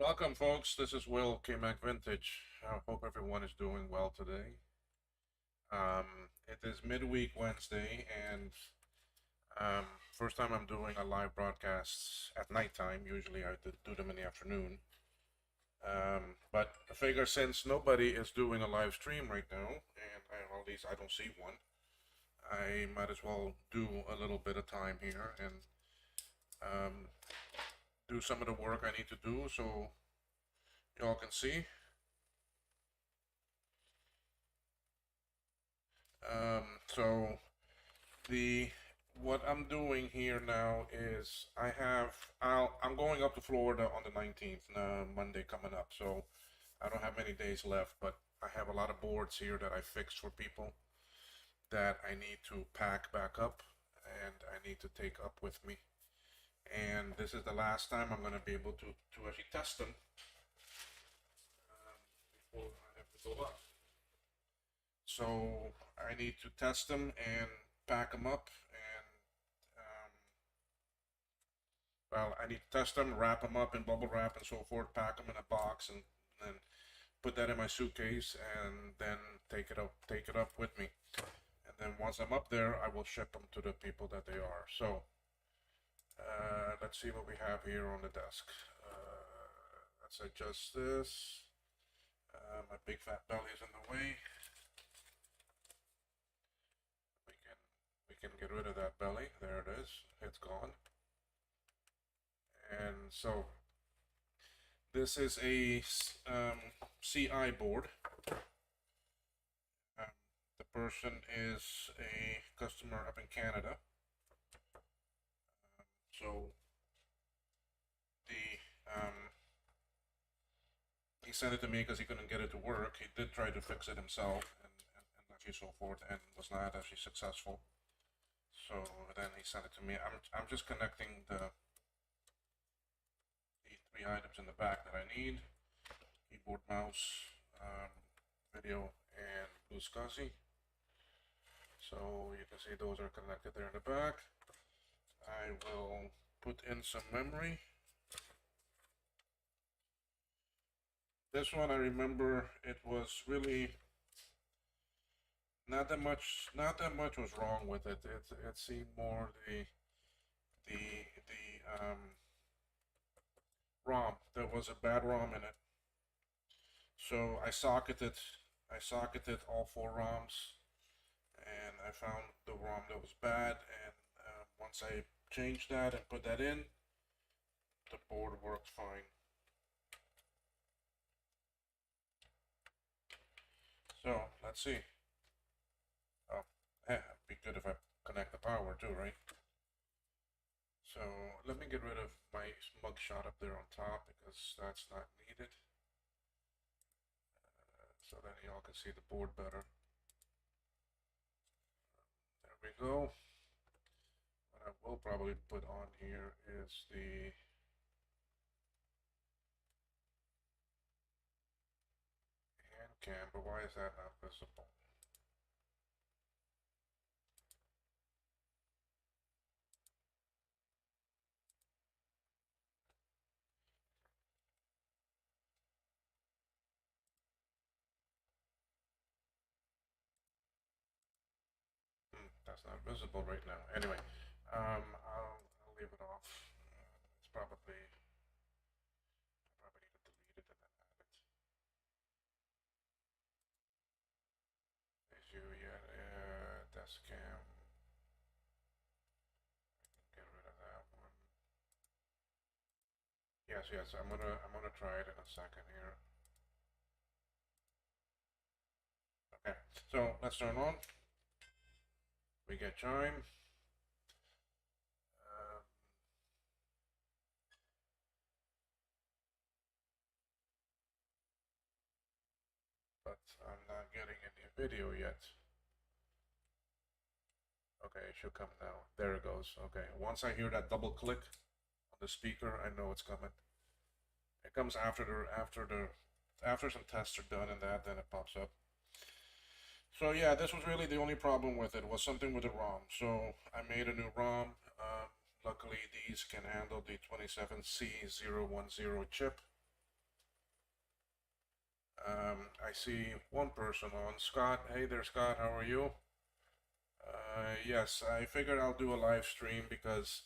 Welcome, folks. This is Will K-Mac Vintage. I hope everyone is doing well today. It is midweek Wednesday, and um, first time I'm doing a live broadcast at nighttime. Usually I do them in the afternoon. But I figure since nobody is doing a live stream right now, and at least I don't see one, I might as well do a little bit of time here and um, do some of the work I need to do so y'all can see. So the what I'm doing here now is I'm going up to Florida on the 19th, Monday coming up. So I don't have many days left, but I have a lot of boards here that I fixed for people that I need to pack back up and I need to take up with me. And this is the last time I'm going to be able to actually test them before I have to go up. So I need to test them and pack them up and um, well, I need to test them, wrap them up in bubble wrap and so forth, pack them in a box, and then put that in my suitcase, and then take it up with me. And then once I'm up there, I will ship them to the people that they are. So let's see what we have here on the desk. Let's adjust this. My big fat belly is in the way. We can we can get rid of that belly. There it is. It's gone. And so this is a CI board. Um, the person is a customer up in Canada. So he sent it to me because he couldn't get it to work. He did try to fix it himself and actually so forth, and was not actually successful. So then he sent it to me. I'm just connecting the three items in the back that I need: keyboard, mouse, video, and Blue SCSI. So you can see those are connected there in the back. I will put in some memory. This one I remember it was really not that much was wrong with it. It seemed more the ROM. There was a bad ROM in it. So I socketed all four ROMs and I found the ROM that was bad, and once I changed that and put that in, the board worked fine. So let's see. Oh, yeah, it'd be good if I connect the power too, right? So let me get rid of my mug shot up there on top because that's not needed. So then y'all can see the board better. There we go. What I will probably put on here is the hand cam, but why is that not visible? That's not visible right now. Anyway, I'll leave it off. It's probably I probably need to delete it and then add it. There's you, yeah, desk cam. Get rid of that one. Yes, yes. I'm gonna try it in a second here. Okay, so let's turn on. We get chime. Uh, but I'm not getting any video yet. Okay, it should come now. There it goes. Okay, once I hear that double click on the speaker, I know it's coming. It comes after some tests are done and that, then it pops up. So yeah, this was really the only problem with it was something with the ROM. So I made a new ROM. Luckily, these can handle the 27C010 chip. I see one person on. Scott, hey there, Scott. How are you? Yes, I figured I'll do a live stream because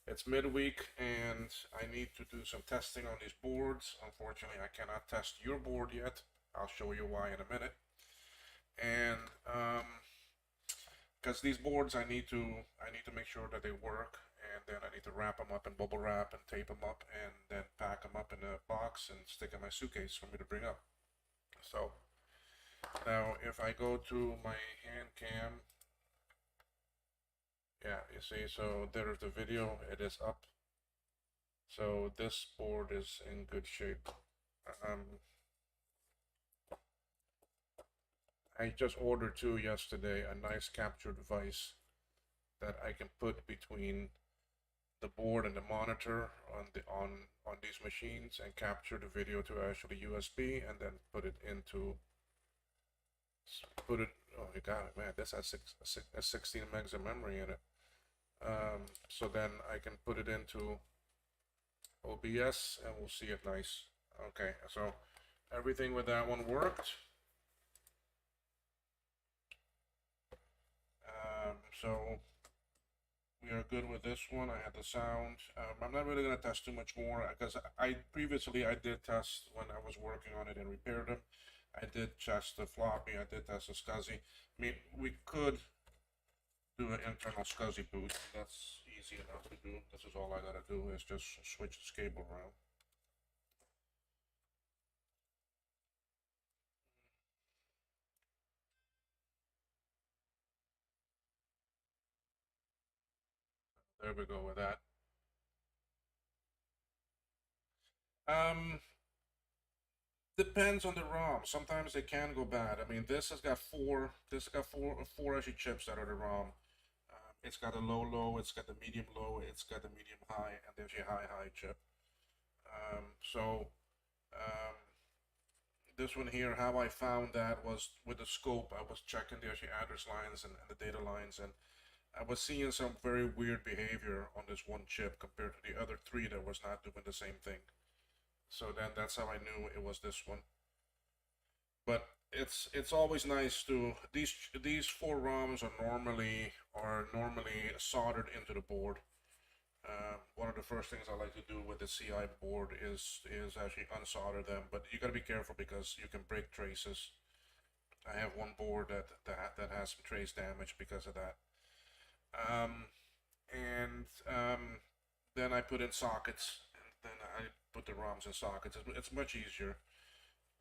it's midweek and I need to do some testing on these boards. Unfortunately, I cannot test your board yet. I'll show you why in a minute. And because these boards I need to make sure that they work, and then I need to wrap them up in bubble wrap and tape them up and then pack them up in a box and stick in my suitcase for me to bring up. So now if I go to my hand cam, yeah, you see, so there's the video, it is up. So this board is in good shape. I just ordered two yesterday, a nice capture device that I can put between the board and the monitor on these machines and capture the video to actually USB and then put it into oh you got it, man, this has 16 megs of memory in it. So then I can put it into OBS and we'll see it nice. Okay, so everything with that one worked. So we are good with this one. I had the sound. I'm not really gonna test too much more because I did test when I was working on it and repaired them. I did test the floppy. I did test the SCSI. I mean, we could do an internal SCSI boot. That's easy enough to do. This is all I gotta do is just switch this cable around. There we go with that. Depends on the ROM. Sometimes they can go bad. I mean, this has got four actually chips that are the ROM. It's got a low, it's got the medium low, it's got the medium high, and there's your high chip. So this one here, how I found that was with the scope. I was checking the actually address lines and the data lines, and I was seeing some very weird behavior on this one chip compared to the other three that was not doing the same thing. So then that's how I knew it was this one. But it's always nice to these four ROMs are normally soldered into the board. One of the first things I like to do with the CI board is actually unsolder them, but you gotta be careful because you can break traces. I have one board that has some trace damage because of that. And then I put in sockets, and then I put the ROMs in sockets. It's much easier.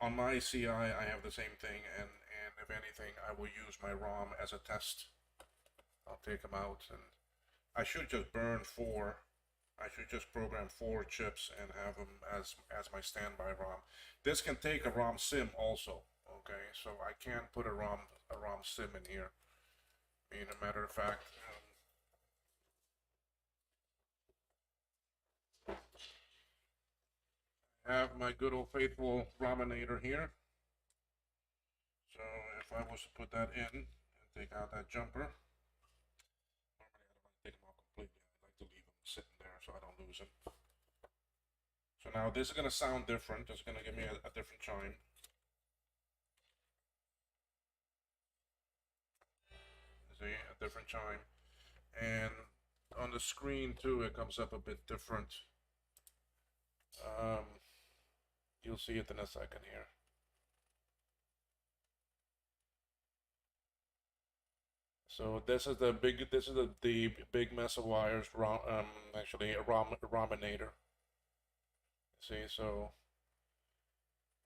On my CI, I have the same thing, and if anything, I will use my ROM as a test. I'll take them out, and I should just burn four. I should just program 4 chips and have them as my standby ROM. This can take a ROM sim also. Okay, so I can put a ROM sim in here. I mean, a matter of fact. Have my good old faithful Rominator here. So if I was to put that in and take out that jumper, normally I don't like to take them out completely. I like to leave them sitting there so I don't lose them. So now this is going to sound different. It's going to give me a different chime. See, a different chime. And on the screen too, it comes up a bit different. You'll see it in a second here. So this is the big mess of wires. Actually a Rominator. See, so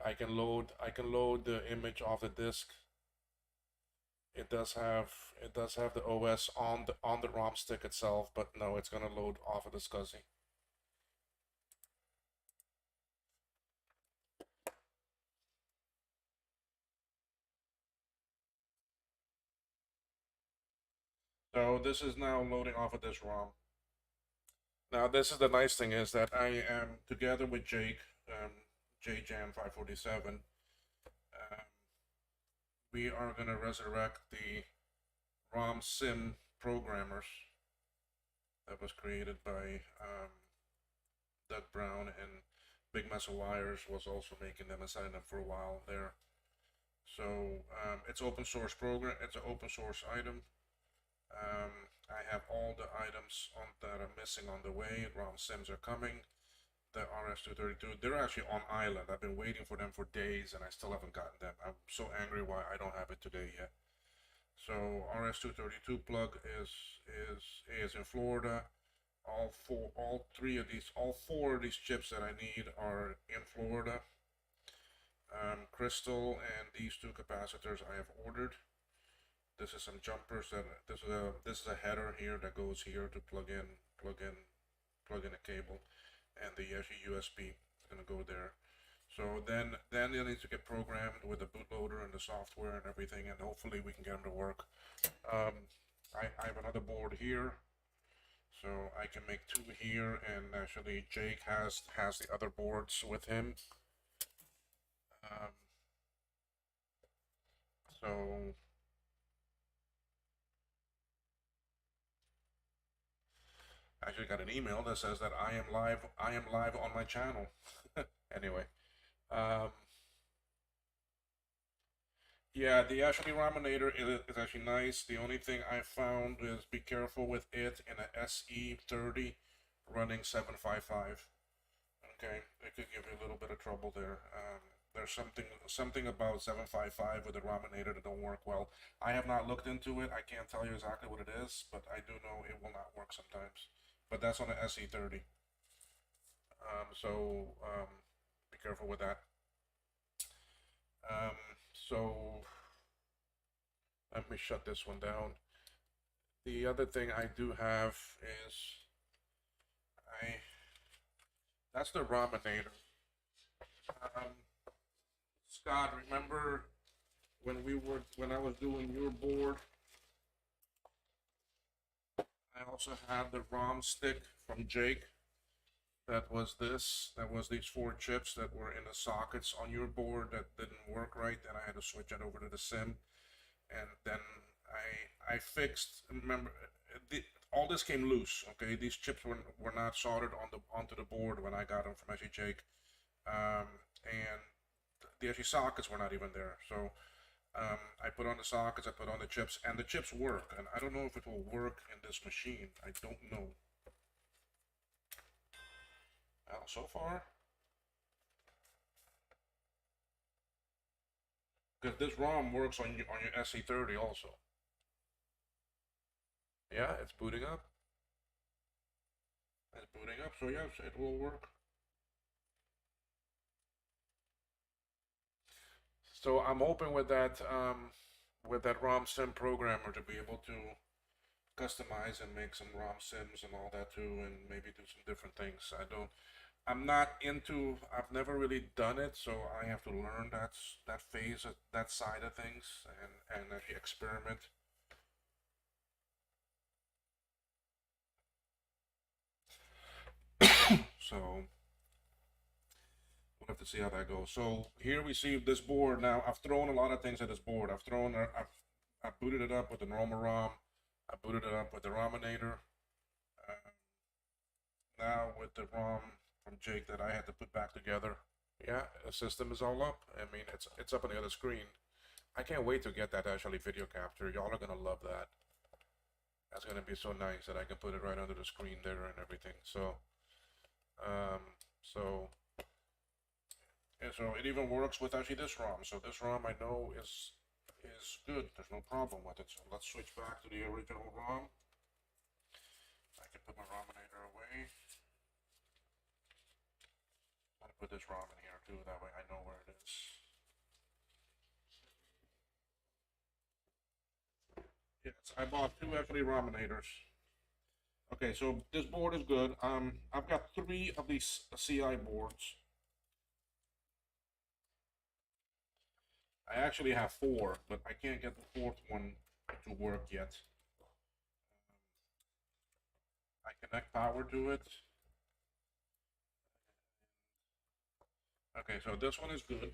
I can load the image off the disk. It does have the OS on the ROM stick itself, but no, it's gonna load off of the SCSI. So this is now loading off of this ROM. Now this is the nice thing is that I am together with Jake, JJam547. We are gonna resurrect the ROM sim programmers that was created by Doug Brown and Big Mess of Wires was also making them and selling them for a while there. So it's open source program. It's an open source item. I have all the items that are missing on the way. ROM sims are coming. The RS-232, they're actually on island. I've been waiting for them for days and I still haven't gotten them. I'm so angry why I don't have it today yet. So RS-232 plug is in Florida. All four of these chips that I need are in Florida. Crystal and these two capacitors I have ordered. This is some jumpers that this is a header here that goes here to plug in a cable, and the actually USB is gonna go there. So then it needs to get programmed with the bootloader and the software and everything, and hopefully we can get them to work. I have another board here, so I can make two here, and actually Jake has the other boards with him. So I actually got an email that says that I am live on my channel. Anyway, yeah, the Ashley Raminator is actually nice. The only thing I found is be careful with it in a SE30 running 755. Okay, it could give you a little bit of trouble there. There's something about 755 with the Raminator that don't work well. I have not looked into it. I can't tell you exactly what it is, but I do know it will not work sometimes. But that's on the SE30. So be careful with that. So let me shut this one down. The other thing I do have is that's the Raminator. Scott, remember when I was doing your board, I also had the ROM stick from Jake. That was these four chips that were in the sockets on your board that didn't work right, and I had to switch it over to the sim. And then I fixed. Remember, all this came loose. Okay, these chips were not soldered onto the board when I got them from actually Jake, and the actually sockets were not even there. So I put on the sockets, I put on the chips, and the chips work. And I don't know if it will work in this machine. I don't know. Well, so far, because this ROM works on your SE30 also. Yeah, it's booting up. It's booting up, so yes, it will work. So I'm hoping with that ROM sim programmer to be able to customize and make some ROM sims and all that too, and maybe do some different things. I'm not into. I've never really done it, so I have to learn that phase, that side of things, and actually experiment. So we'll have to see how that goes. So here we see this board. Now I've thrown a lot of things at this board. I've booted it up with the normal ROM. I booted it up with the Raminator. Now with the ROM from Jake that I had to put back together. Yeah, the system is all up. I mean, it's up on the other screen. I can't wait to get that actually video capture. Y'all are gonna love that. That's gonna be so nice that I can put it right under the screen there and everything. So, so it even works with actually this ROM. So this ROM I know is good. There's no problem with it. So let's switch back to the original ROM. I can put my Raminator away. I'm gonna put this ROM in here too. That way I know where it is. Yes, I bought two actually Raminators. Okay, so this board is good. I've got 3 of these CI boards. I actually have 4, but I can't get the 4th one to work yet. I connect power to it. Okay, so this one is good.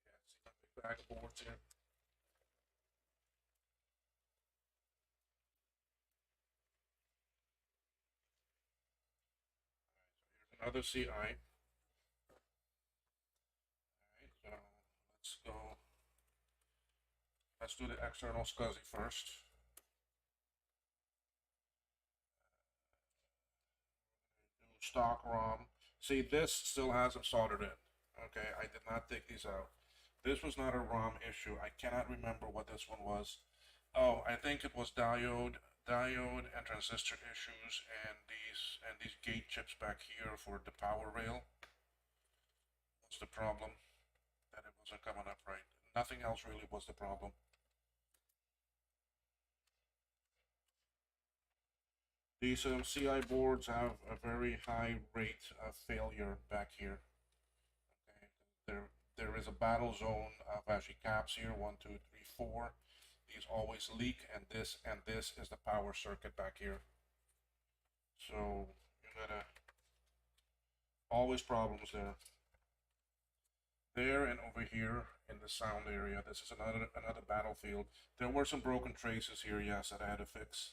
Yeah, see my big bag of boards here. other CI. Alright, so let's go. Let's do the external SCSI first. Do stock ROM. See, this still hasn't soldered in. Okay, I did not take these out. This was not a ROM issue. I cannot remember what this one was. Oh, I think it was diode and transistor issues, and these gate chips back here for the power rail. What's the problem? That it wasn't coming up right. Nothing else really was the problem. These CI boards have a very high rate of failure back here. Okay, there is a battle zone of actually caps here. 1, 2, 3, 4. These always leak, and this is the power circuit back here. So you gotta always problems there. There and over here in the sound area. This is another battlefield. There were some broken traces here, yes, that I had to fix.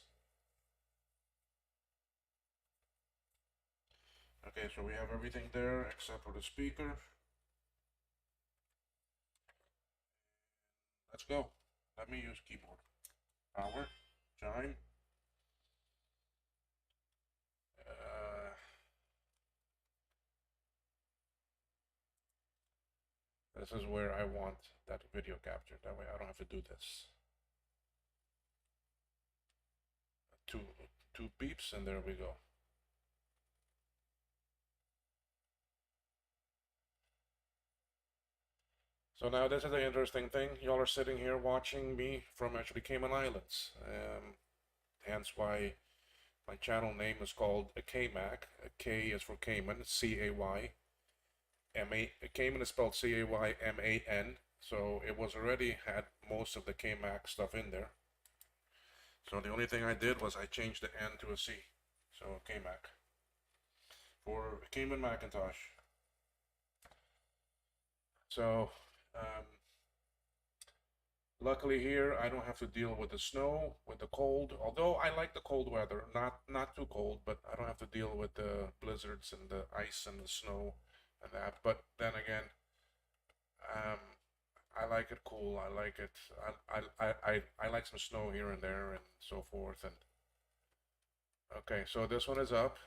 Okay, so we have everything there except for the speaker. Let's go. Let me use keyboard. Power, chime. This is where I want that video captured. That way I don't have to do this. Two beeps, and there we go. So now this is the interesting thing. Y'all are sitting here watching me from actually Cayman Islands. Hence why my channel name is called a KMAC. A K is for Cayman, C-A-Y. Cayman is spelled C-A-Y-M-A-N. So it was already had most of the KMAC stuff in there. So the only thing I did was I changed the N to a C. So KMAC. For Cayman Macintosh. So luckily here I don't have to deal with the snow, with the cold. Although I like the cold weather, not too cold, but I don't have to deal with the blizzards and the ice and the snow and that. But then again, I like it cool. I like it. I like some snow here and there and so forth. And okay, so this one is up.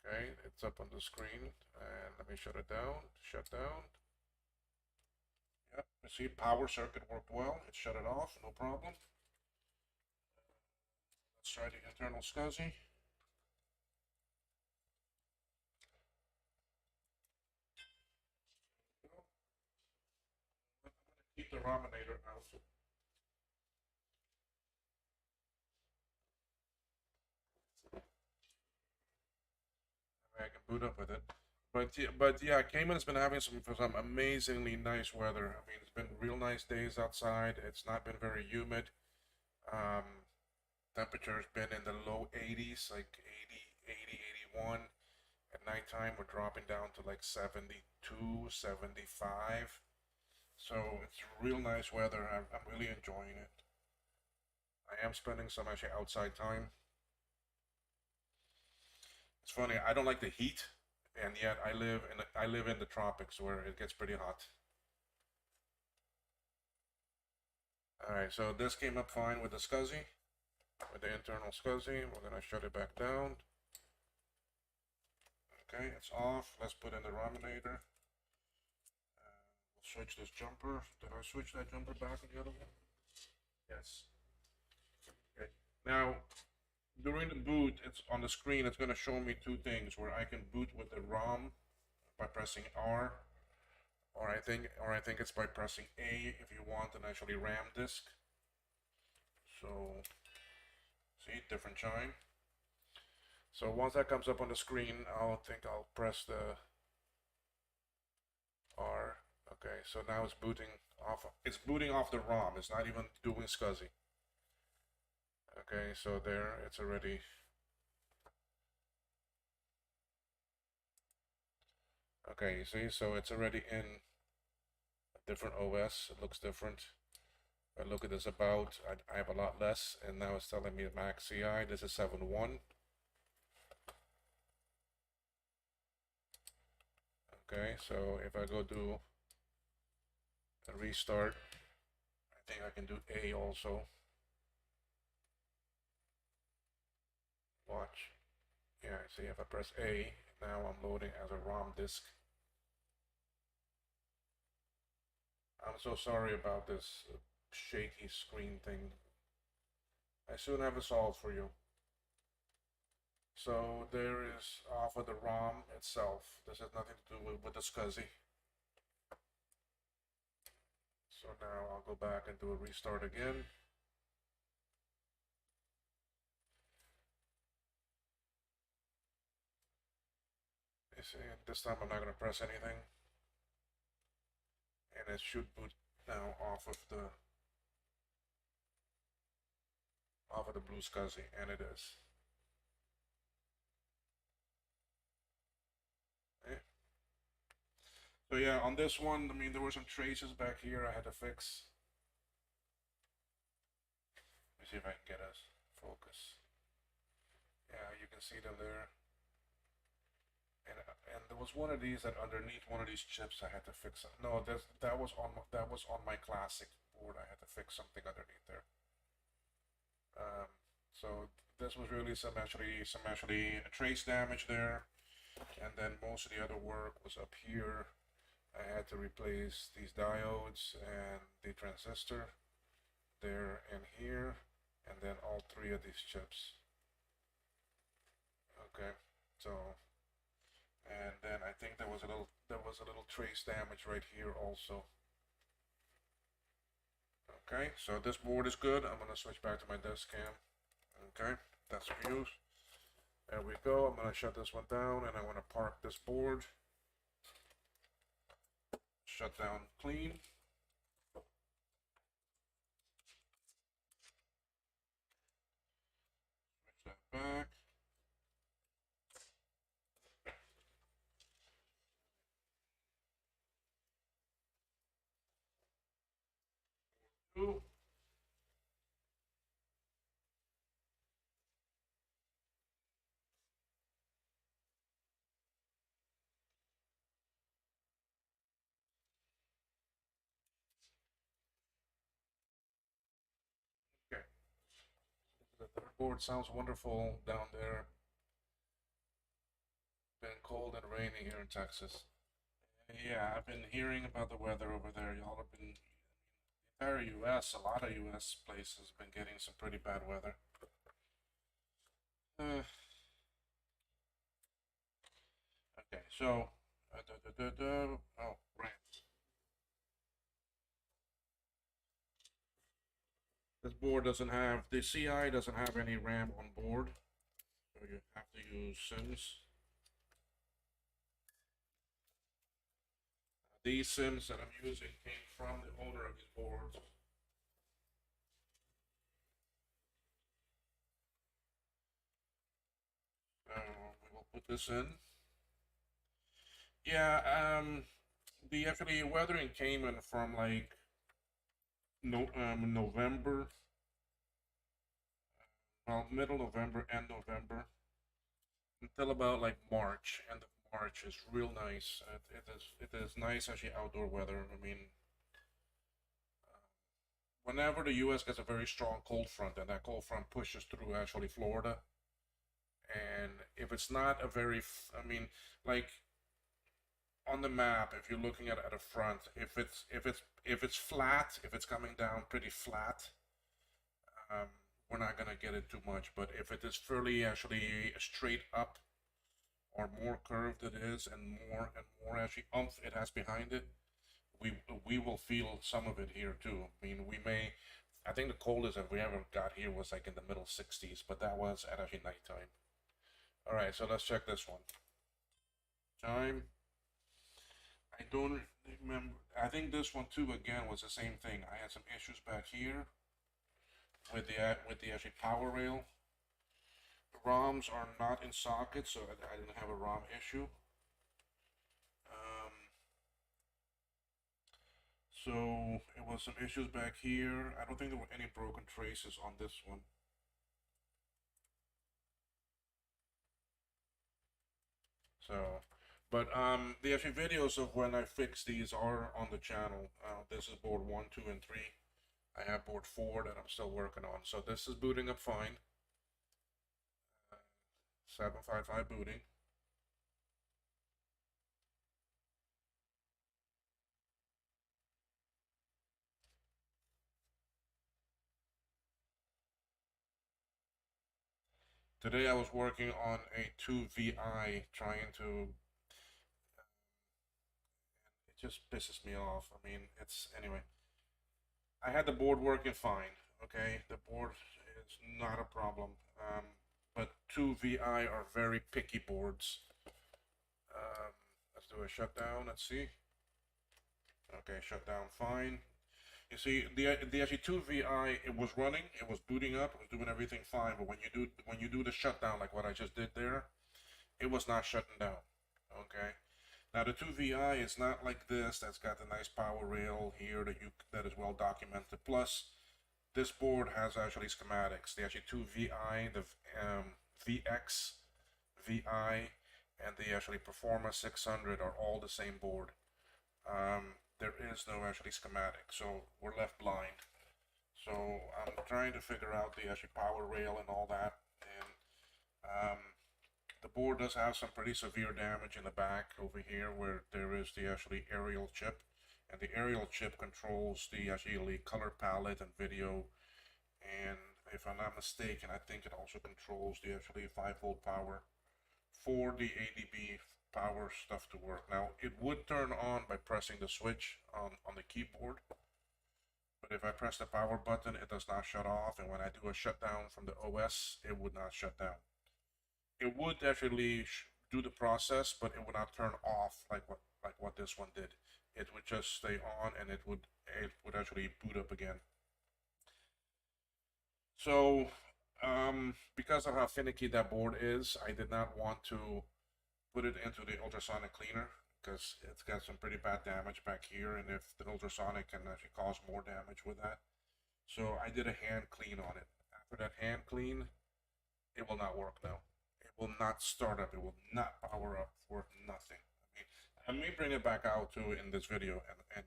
Okay, it's up on the screen, and let me shut it down. Shut down. Yep, you see, power circuit worked well. It shut it off, no problem. Let's try the internal SCSI. Keep the Rominator out. I can boot up with it. But yeah, Cayman's been having some amazingly nice weather. I mean, it's been real nice days outside. It's not been very humid. Temperature's been in the low 80s, like 80, 81. At nighttime, we're dropping down to like 72, 75. So it's real nice weather. I'm really enjoying it. I am spending some actually outside time. It's funny, I don't like the heat, and yet I live in the tropics where it gets pretty hot. Alright, so this came up fine with the SCSI, with the internal SCSI. We're gonna shut it back down. Okay, it's off. Let's put in the Rominator. We'll switch this jumper. Did I switch that jumper back on the other one? Yes. Okay. Now, during the boot, it's on the screen. It's going to show me two things where I can boot with the ROM by pressing R, or I think it's by pressing A if you want an actually RAM disk. So, see, different chime. So once that comes up on the screen, I'll press the R. Okay, so now it's booting off. It's booting off the ROM. It's not even doing SCSI. Okay, so there, it's already. Okay, you see, so it's already in a different OS. It looks different. I look at this about, I have a lot less, and now it's telling me Mac CI. This is 7.1. Okay, so if I go do a restart, I think I can do A also. Watch. Yeah, see if I press A, now I'm loading as a ROM disk. I'm so sorry about this shaky screen thing. I soon have it solved for you. So there is off of the ROM itself. This has nothing to do with the SCSI. So now I'll go back and do a restart again. You see, this time I'm not going to press anything. And it should boot now off of the blue SCSI, and it is. Okay. So yeah, on this one, I mean, there were some traces back here I had to fix. Let me see if I can get us focus. Yeah, you can see them there. And there was one of these that underneath one of these chips I had to fix. No, that was on my classic board. I had to fix something underneath there. So this was really some actually trace damage there, and then most of the other work was up here. I had to replace these diodes and the transistor there and here, and then all three of these chips. Okay, so, and then I think there was a little trace damage right here also. Okay, so this board is good. I'm gonna switch back to my desk cam. Okay, that's views. There we go. I'm gonna shut this one down, and I want to park this board. Shut down clean. Switch that back. Ooh. Okay. The third board sounds wonderful down there. Been cold and rainy here in Texas. Yeah, I've been hearing about the weather over there. Y'all have been, the entire U.S., a lot of U.S. places have been getting some pretty bad weather. Okay, so, oh, RAM. This board doesn't have, the CI doesn't have any RAM on board, so you have to use SIMs. These SIMs that I'm using came from the owner of these boards. We will put this in. Yeah, the actually weathering came in from like November, well, middle November and November until about like March. End of March is real nice. It is nice actually outdoor weather. I mean, whenever the U.S. gets a very strong cold front and that cold front pushes through actually Florida, and if it's not a very, I mean, like on the map, if you're looking at a front, if it's flat, if it's coming down pretty flat, um, we're not gonna get it too much. But if it is fairly actually straight up or more curved it is, and more actually umph it has behind it, we will feel some of it here too. I mean, we may. I think the coldest that we ever got here was like in the middle 60s, but that was at actually nighttime. All right, so let's check this one. Time. I don't remember. I think this one too again was the same thing. I had some issues back here with the actually power rail. The ROMs are not in socket, so I didn't have a ROM issue. So it was some issues back here. I don't think there were any broken traces on this one. So But the actual videos of when I fix these are on the channel. This is board 1, 2, and 3. I have board 4 that I'm still working on. So this is booting up fine. 755 booting. Today I was working on a 2VI trying to, it just pisses me off. I mean, anyway. I had the board working fine, okay? The board is not a problem. But 2VI are very picky boards. Let's do a shutdown, let's see. Okay, shutdown fine. You see, the actually 2VI, it was running, it was booting up, it was doing everything fine, but when you do the shutdown like what I just did there, it was not shutting down. Okay. Now the 2VI is not like this that's got the nice power rail here that is well documented. Plus, this board has actually schematics. The actually 2VI, the VX, VI, and the actually Performa 600 are all the same board. There is no actually schematic, so we're left blind. So I'm trying to figure out the actually power rail and all that, and the board does have some pretty severe damage in the back over here where there is the actually aerial chip, and the aerial chip controls the actually color palette and video, and if I'm not mistaken, I think it also controls the actually 5-volt power for the ADB power stuff to work. Now, it would turn on by pressing the switch on the keyboard, but if I press the power button, it does not shut off, and when I do a shutdown from the OS, it would not shut down. It would actually do the process, but it would not turn off like what this one did. It would just stay on, and it would actually boot up again. So, because of how finicky that board is, I did not want to put it into the ultrasonic cleaner because it's got some pretty bad damage back here, and if the ultrasonic can actually cause more damage with that. So I did a hand clean on it. After that hand clean, it will not work now. It will not start up. It will not power up for nothing. I may bring it back out too in this video and I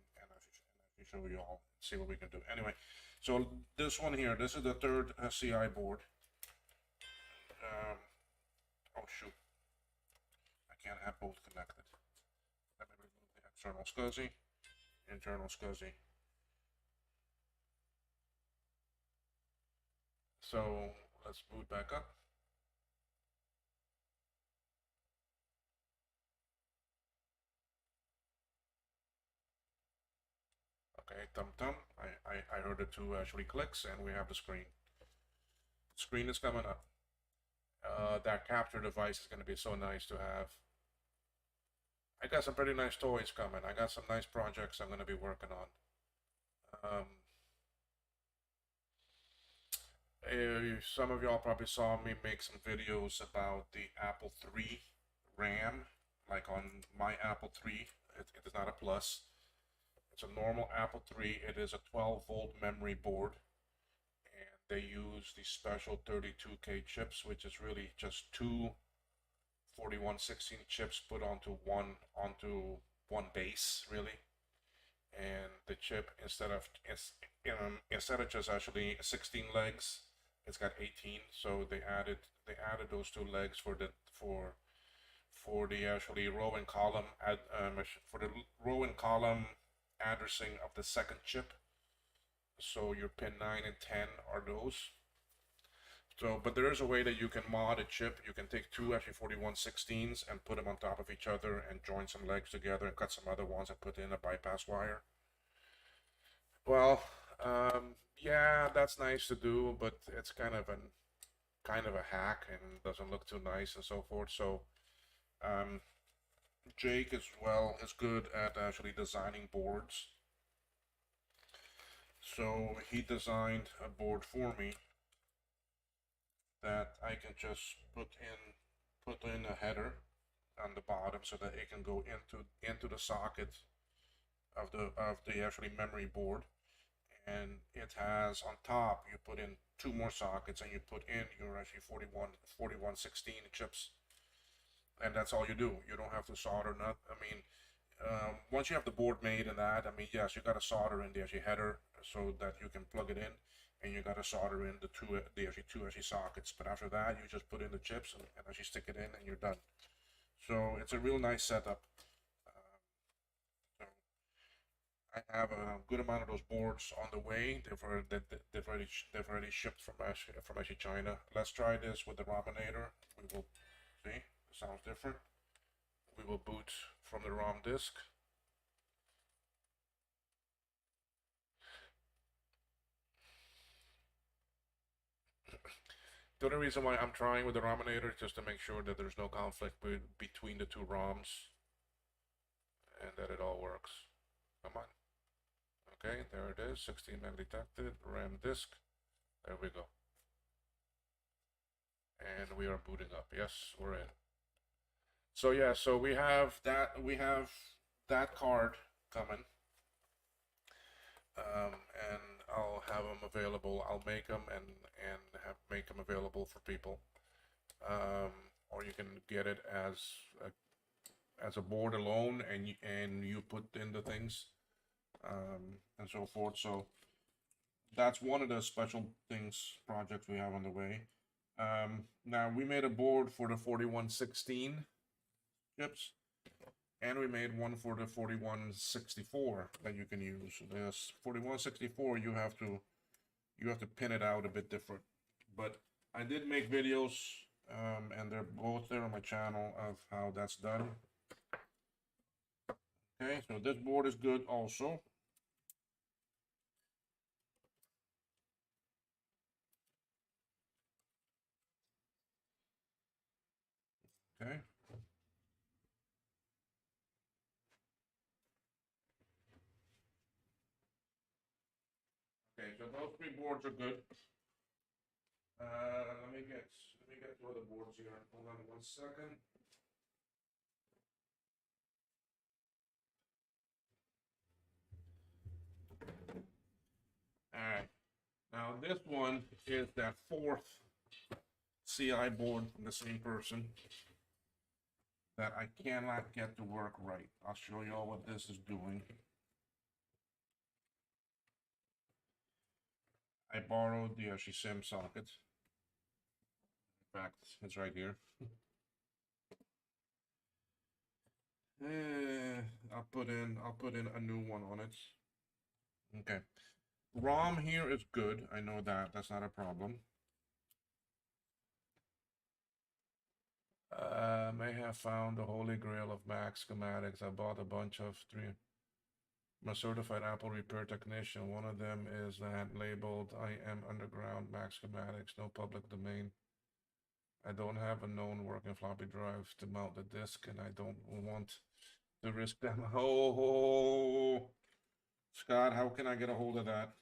show you all, see what we can do. Anyway, so this one here, this is the third CI board. Oh shoot, I can't have both connected. Let me remove the external SCSI, internal SCSI. So let's boot back up. Okay, tum. I heard the 2 actually clicks, and we have the screen. The screen is coming up. That capture device is going to be so nice to have. I got some pretty nice toys coming. I got some nice projects I'm going to be working on. Some of y'all probably saw me make some videos about the Apple III RAM, like on my Apple III. It is not a Plus. It's a normal Apple III. It is a 12-volt memory board, and they use the special 32K chips, which is really just two 4116 chips put onto one base, really. And the chip, instead of just actually 16 legs, it's got 18. So they added those 2 legs for the actually row and column for the row and column addressing of the second chip. So your pin 9 and 10 are those. So, but there is a way that you can mod a chip. You can take 2 actually 4116s and put them on top of each other and join some legs together and cut some other ones and put in a bypass wire. Well, yeah, that's nice to do, but it's kind of a hack and doesn't look too nice and so forth. So, Jake as well is good at actually designing boards. So he designed a board for me that I can just put in a header on the bottom so that it can go into the socket of the actually memory board, and it has on top, you put in 2 more sockets and you put in your actually 4116 chips. and that's all you do. You don't have to solder nut. I mean, once you have the board made and that, I mean, yes, you got to solder in the actual header so that you can plug it in, and you got to solder in the actually two actually sockets. But after that, you just put in the chips and actually stick it in, and you're done. So it's a real nice setup. So I have a good amount of those boards on the way. They've already shipped from actually China. Let's try this with the Rominator. We will see. It sounds different. We will boot from the ROM disk. The only reason why I'm trying with the Rominator is just to make sure that there's no conflict between the two ROMs and that it all works. Come on. Okay, there it is. 16 meg detected. RAM disk. There we go. And we are booting up. Yes, we're in. So yeah, so we have that card coming. And I'll have them available. I'll make them and make them available for people. Or you can get it as a board alone, and you put in the things, and so forth. So that's one of the special projects we have on the way. Now we made a board for the 4116 chips, and we made one for the 4164 that you can use. This 4164 you have to pin it out a bit different, but I did make videos, and they're both there on my channel of how that's done. Okay, so this board is good also. Okay. Okay, so those three boards are good. Let me get two other boards here. Hold on 1 second. All right. Now this one is that fourth CI board from the same person that I cannot get to work right. I'll show you all what this is doing. I borrowed the SIM socket. In fact, it's right here. I'll put in a new one on it. Okay. ROM here is good. I know that. That's not a problem. May have found the holy grail of Mac schematics. I bought a bunch of three. I'm a certified Apple repair technician. One of them is that labeled I am underground Mac schematics, no public domain. I don't have a known working floppy drive to mount the disk, and I don't want to risk them. Oh, Scott, how can I get a hold of that?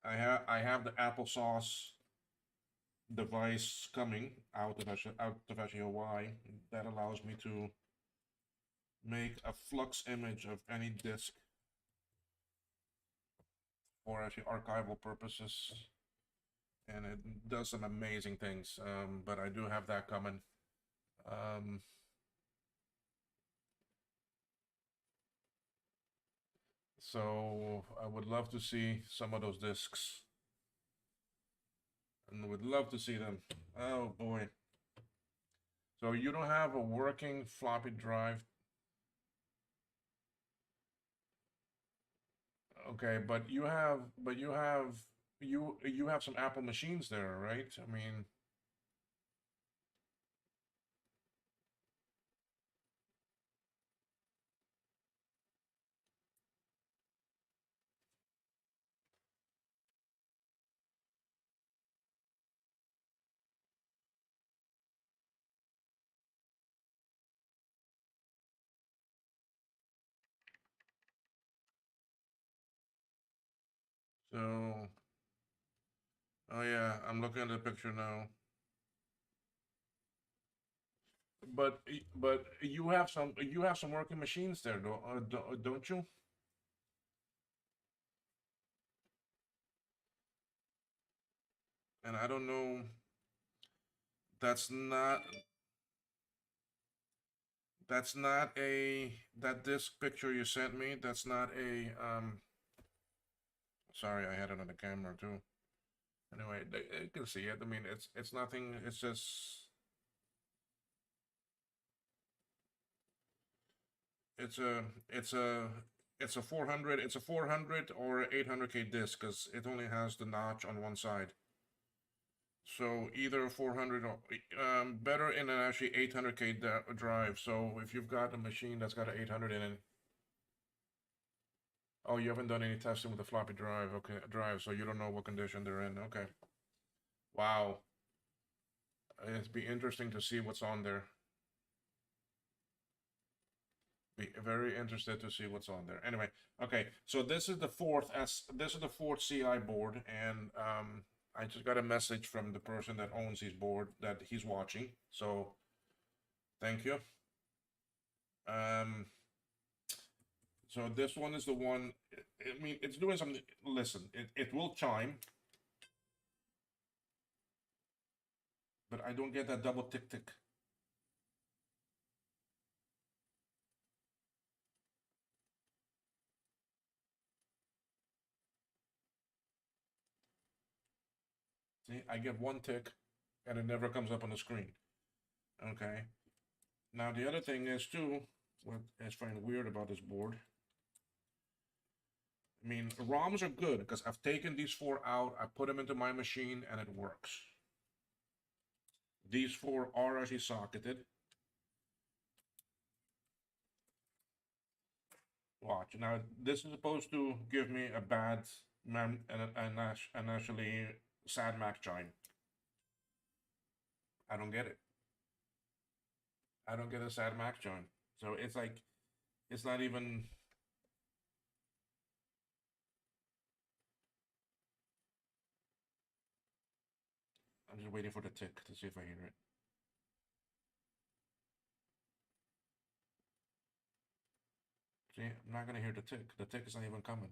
I have the applesauce device coming out of SUI that allows me to make a flux image of any disk for actually archival purposes, and it does some amazing things. But I do have that coming. So I would love to see some of those discs, and would love to see them. Oh boy. So you don't have a working floppy drive. Okay, but you have some Apple machines there, right? I mean, so oh yeah, I'm looking at the picture now. But you have some working machines there, don't you? And I don't know. that's not that disk picture you sent me. That's not a Sorry, I had it on the camera too. Anyway, you can see it. I mean, it's nothing. It's just it's a it's a it's a 400 or 800K disc because it only has the notch on one side. So either 400 or better in an actually 800K drive. So if you've got a machine that's got an 800 in it, oh, you haven't done any testing with the floppy drive. Okay, so you don't know what condition they're in. Okay. Wow. It'd be interesting to see what's on there. Be very interested to see what's on there. Anyway, okay. So this is the fourth CI board, and I just got a message from the person that owns his board that he's watching. So thank you. So this one is the one. I mean, it's doing something. Listen, it will chime, but I don't get that double tick tick. See, I get one tick, and it never comes up on the screen. Okay. Now the other thing is too, what I find weird about this board. I mean, ROMs are good because I've taken these four out, I put them into my machine, and it works. These four are actually socketed. Watch. Now, this is supposed to give me a bad and actually sad Mac chime. I don't get it. I don't get a sad Mac chime. So it's like, it's not even. I'm just waiting for the tick to see if I hear it. See, I'm not gonna hear the tick. The tick is not even coming.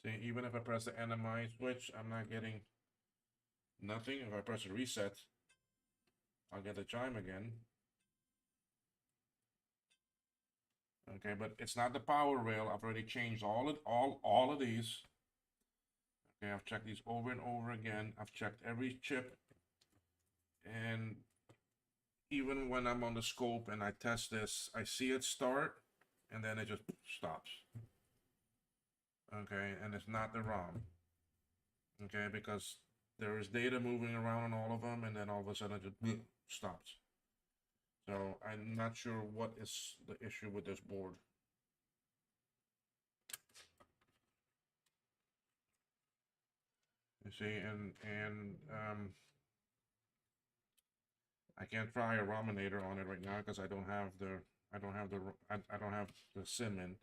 See, even if I press the NMI switch, I'm not getting nothing. If I press a reset, I'll get the chime again. Okay, but it's not the power rail. I've already changed all of these. Okay, I've checked these over and over again. I've checked every chip, and even when I'm on the scope and I test this, I see it start, and then it just stops. Okay, and it's not the ROM. Okay, because there is data moving around on all of them, and then all of a sudden it just stops. So I'm not sure what is the issue with this board. You see, and I can't try a Rominator on it right now because I don't have the SIM in.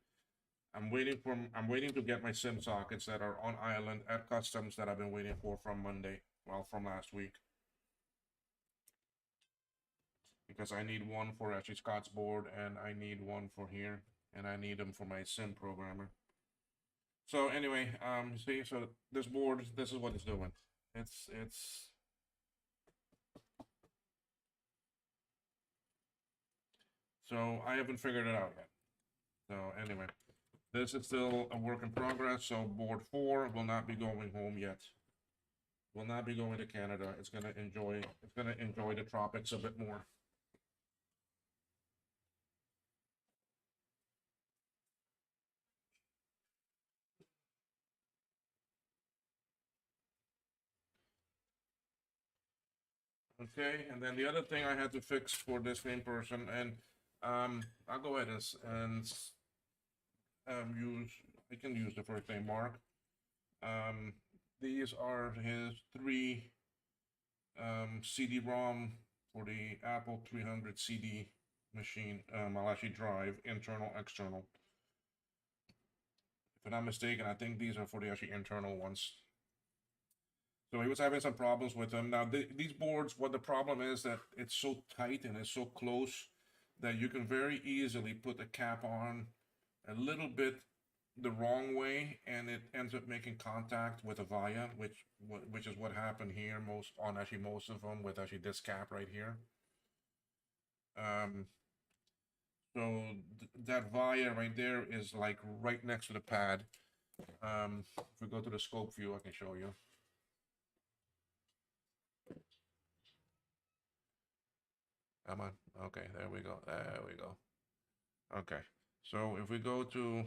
I'm waiting to get my SIM sockets that are on island at customs that I've been waiting for from Monday, well, from last week. Because I need one for actually Scott's board, and I need one for here, and I need them for my SIM programmer. So anyway, see, so this board, this is what it's doing. It's so I haven't figured it out yet. So anyway, this is still a work in progress. So board 4 will not be going home yet. Will not be going to Canada. It's gonna enjoy the tropics a bit more. Okay, and then the other thing I had to fix for this same person, and I'll go ahead and use, I can use the first name Mark. These are his 3 CD-ROM for the Apple 300 CD machine. I'll actually drive internal, external. If I'm not mistaken, I think these are for the actually internal ones. So he was having some problems with them. Now these boards, what the problem is that it's so tight and it's so close that you can very easily put a cap on a little bit the wrong way, and it ends up making contact with a via, which is what happened here most of them with actually this cap right here. Um, so that via right there is like right next to the pad. If we go to the scope view, I can show you. Come on. Okay, there we go. There we go. Okay, so if we go to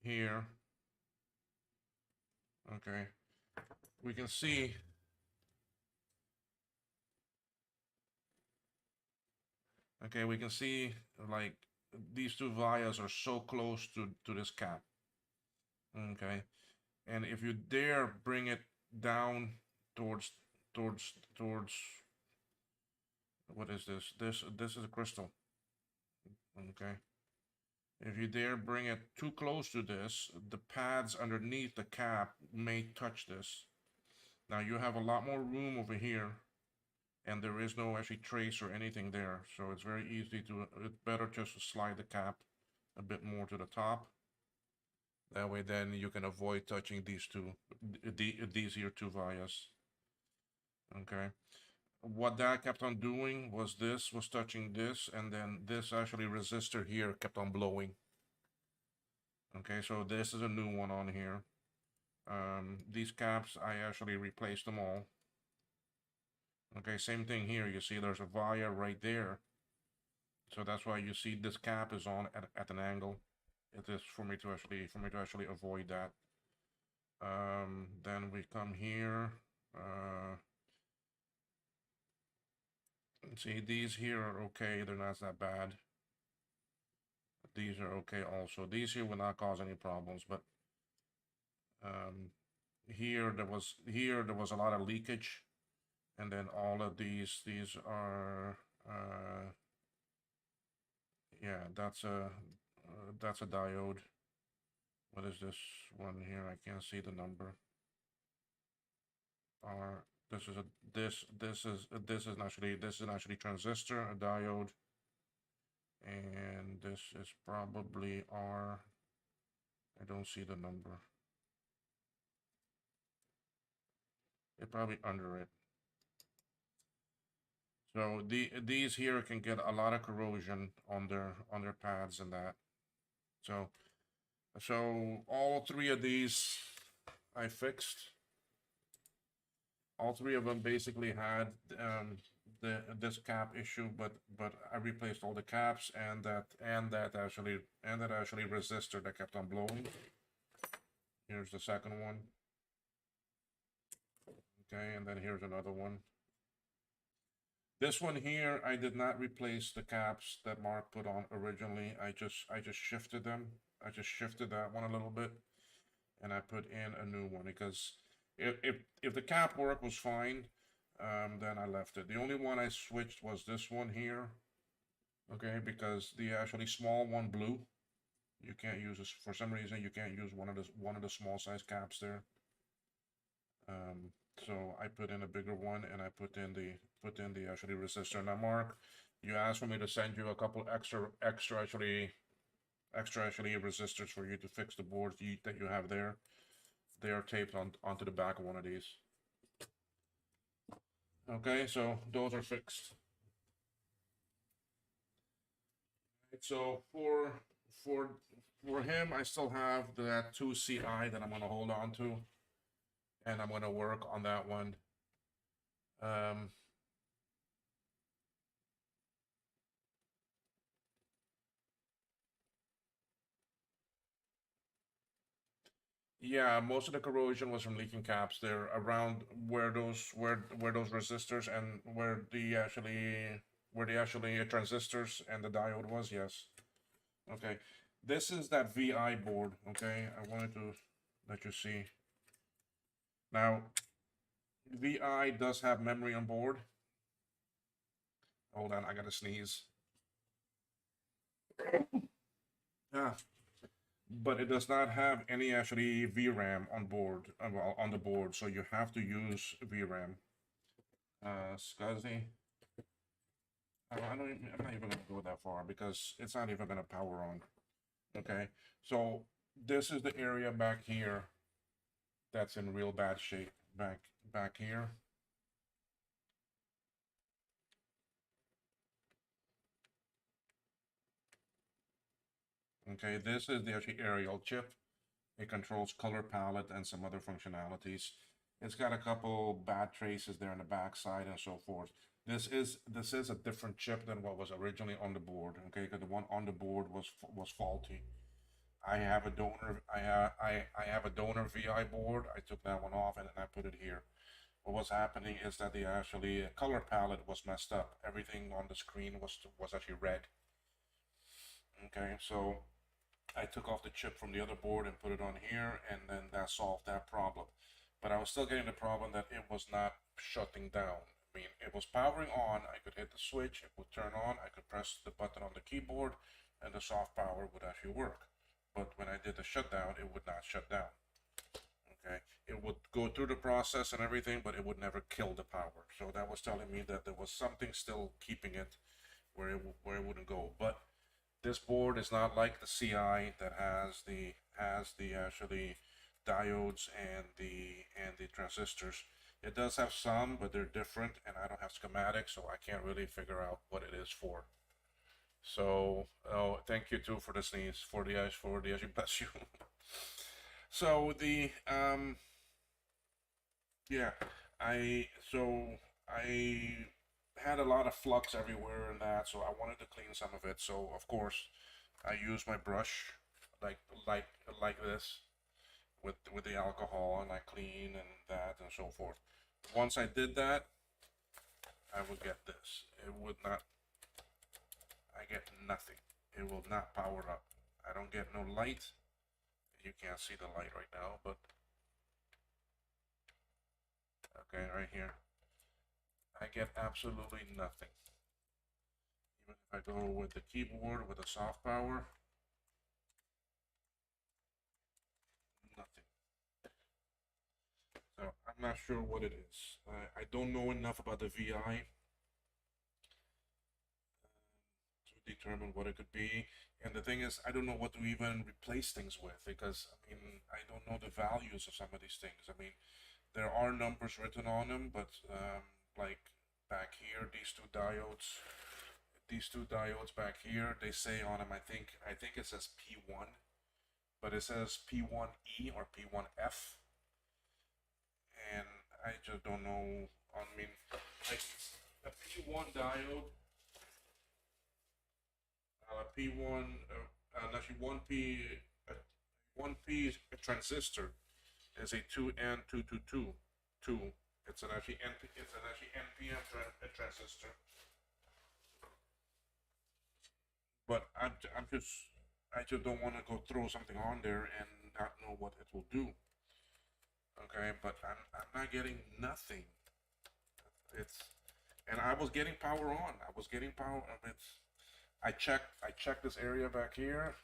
here, okay, we can see like these two vias are so close to this cap. Okay, and if you dare bring it down towards towards what is this? This is a crystal. Okay. If you dare bring it too close to this, the pads underneath the cap may touch this. Now you have a lot more room over here, and there is no actually trace or anything there, so it's very easy to, it's better just to slide the cap a bit more to the top. That way then you can avoid touching these here two vias. Okay. What that kept on doing was this was touching this, and then this actually resistor here kept on blowing. Okay, so this is a new one on here. These caps, I actually replaced them all. Okay, same thing here. You see there's a via right there. So that's why you see this cap is on at an angle. It is for me to actually avoid that. Then we come here. See, these here are okay. They're not that bad. These are okay also. These here will not cause any problems, but here there was a lot of leakage, and then all of these are yeah, that's a diode. What is this one here? I can't see the number. This is actually transistor, a diode, and this is probably R. I don't see the number. It's probably under it. So these here can get a lot of corrosion on their pads and that. So all three of these I fixed. All three of them basically had this cap issue, but I replaced all the caps and that actually resistor that kept on blowing. Here's the second one. Okay, and then here's another one. This one here, I did not replace the caps that Mark put on originally. I just shifted them. I just shifted that one a little bit, and I put in a new one because if the cap work was fine, then I left it. The only one I switched was this one here. Okay, because the actually small one blew. You can't use this for some reason. You can't use one of the small size caps there. So I put in a bigger one, and I put in the actually resistor. Now, Mark, you asked for me to send you a couple extra actually resistors for you to fix the boards that you have there. They are taped onto the back of one of these. Okay, so those are fixed. So for him, I still have that 2CI that I'm gonna hold on to, and I'm gonna work on that one. Yeah, most of the corrosion was from leaking caps. They're around where those resistors and where the actually transistors and the diode was. Yes. Okay. This is that VI board. Okay, I wanted to let you see. Now, VI does have memory on board. Hold on, I gotta sneeze. Ah, but it does not have any actually VRAM on board, well, on the board, so you have to use VRAM. SCSI. I'm not even gonna go that far because it's not even gonna power on. Okay, so this is the area back here that's in real bad shape. Back here. Okay, this is the actually aerial chip. It controls color palette and some other functionalities. It's got a couple bad traces there on the back side and so forth. This is a different chip than what was originally on the board. Okay, because the one on the board was faulty. I have a donor. I have a donor VI board. I took that one off and then I put it here. What was happening is that the actually color palette was messed up. Everything on the screen was actually red. Okay, so I took off the chip from the other board and put it on here, and then that solved that problem. But I was still getting the problem that it was not shutting down. I mean, it was powering on. I could hit the switch, it would turn on. I could press the button on the keyboard, and the soft power would actually work. But when I did the shutdown, it would not shut down. Okay, it would go through the process and everything, but it would never kill the power. So that was telling me that there was something still keeping it where it wouldn't go. But this board is not like the CI that has the actually diodes and the transistors. It does have some, but they're different, and I don't have schematics, so I can't really figure out what it is for. So, oh, thank you too for the sneeze, for the actually bless you. So yeah, I had a lot of flux everywhere and that, so I wanted to clean some of it. So of course, I use my brush like like like this with the alcohol, and I clean and that and so forth. Once I did that, I would get this. It would not. I get nothing. It will not power up. I don't get no light. You can't see the light right now, but okay, right here. I get absolutely nothing. Even if I go with the keyboard with a soft power, nothing. So I'm not sure what it is. I don't know enough about the VI to determine what it could be. And the thing is, I don't know what to even replace things with, because I mean, I don't know the values of some of these things. I mean, there are numbers written on them, but like back here, these two diodes back here, they say on them, I think it says P1, but it says P1E or P1F, and I just don't know. I mean, like a P1 diode, P1, actually 1P, uh, 1P transistor is a 2N222 2. It's an actually NPN transistor. But I just don't want to go throw something on there and not know what it will do. Okay, but I'm not getting nothing. It's and I was getting power on. I was getting power. It's I checked this area back here.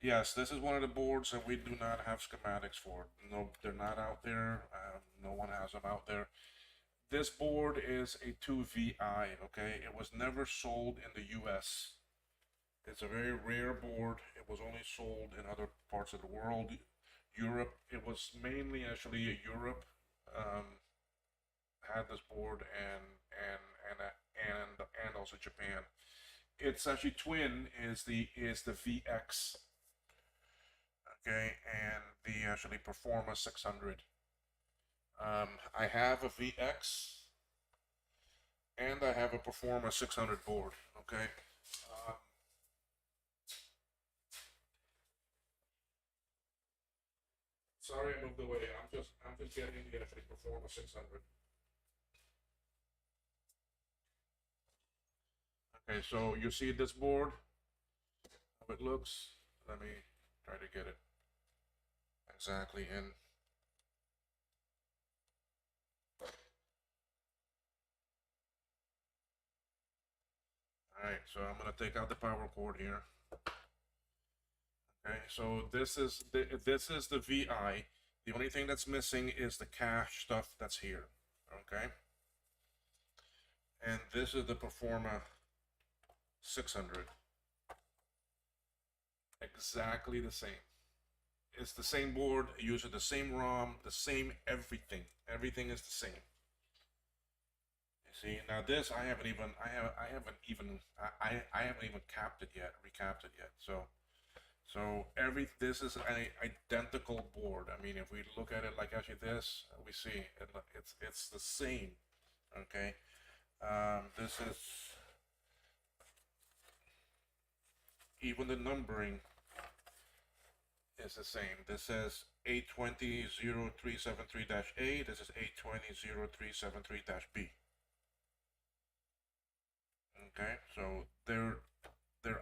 Yes, this is one of the boards that we do not have schematics for. No, they're not out there. No one has them out there. This board is a 2VI, okay? It was never sold in the US. It's a very rare board. It was only sold in other parts of the world. Europe, it was mainly actually Europe had this board, and also Japan. It's actually twin is the VX, okay, and the actually Performa 600. I have a VX and I have a Performa 600 board, okay. Sorry, I moved away. I'm just getting the actually Performa 600. Okay, so you see this board, how it looks. Let me try to get it exactly in. All right, so I'm gonna take out the power cord here. Okay, so this is the VI. The only thing that's missing is the cache stuff that's here. Okay, and this is the Performa 600. exactly the same. It's the same board, using the same ROM, the same everything. Everything is the same. You see, now this I haven't even capped it yet, recapped it yet. So this is an identical board. I mean, if we look at it like actually this, we see it's the same. Okay, this is even the numbering is the same. This says 820-0373-A. This is 820-0373-B. Okay, so they're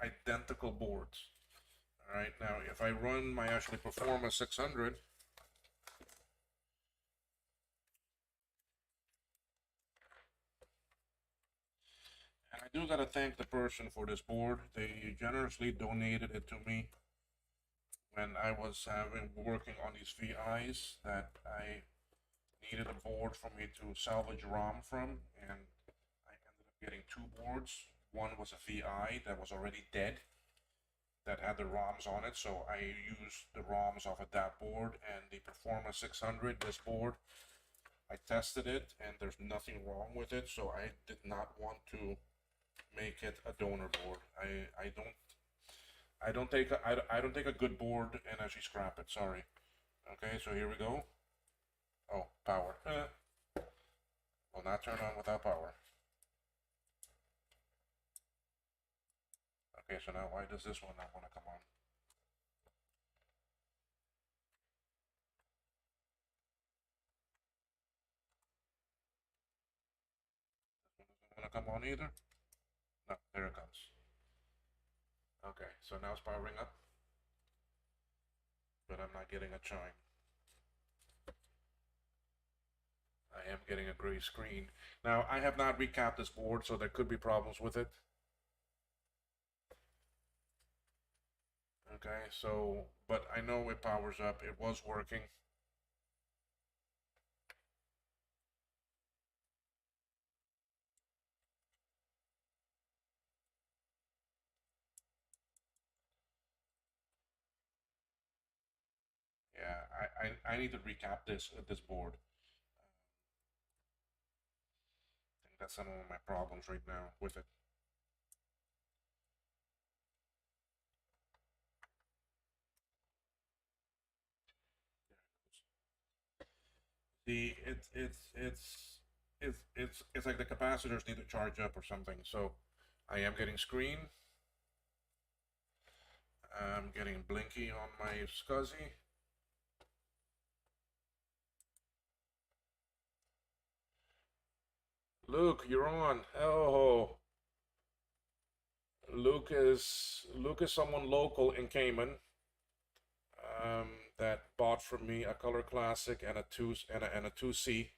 identical boards. All right, now if I run my actually Performa 600, and I do gotta thank the person for this board. They generously donated it to me when I was working on these VIs that I needed a board for me to salvage ROM from, and I ended up getting two boards. One was a VI that was already dead, that had the ROMs on it, so I used the ROMs off of that board, and the Performa 600, this board, I tested it, and there's nothing wrong with it, so I did not want to make it a donor board. I don't take a good board and actually scrap it. Sorry. Okay, so here we go. Oh, power. Will not turn on without power. Okay, so now why does this one not want to come on? This one doesn't want to come on either. No, there it comes. Okay, so now it's powering up, but I'm not getting a chime. I am getting a gray screen. Now, I have not recapped this board, so there could be problems with it. Okay, so, but I know it powers up. It was working. Yeah, I need to recap this board. I think that's some of my problems right now with it. The it's like the capacitors need to charge up or something. So I am getting screen. I'm getting blinky on my SCSI. Luke, you're on. Oh, Luke is someone local in Cayman. That bought from me a Color Classic and a 2C,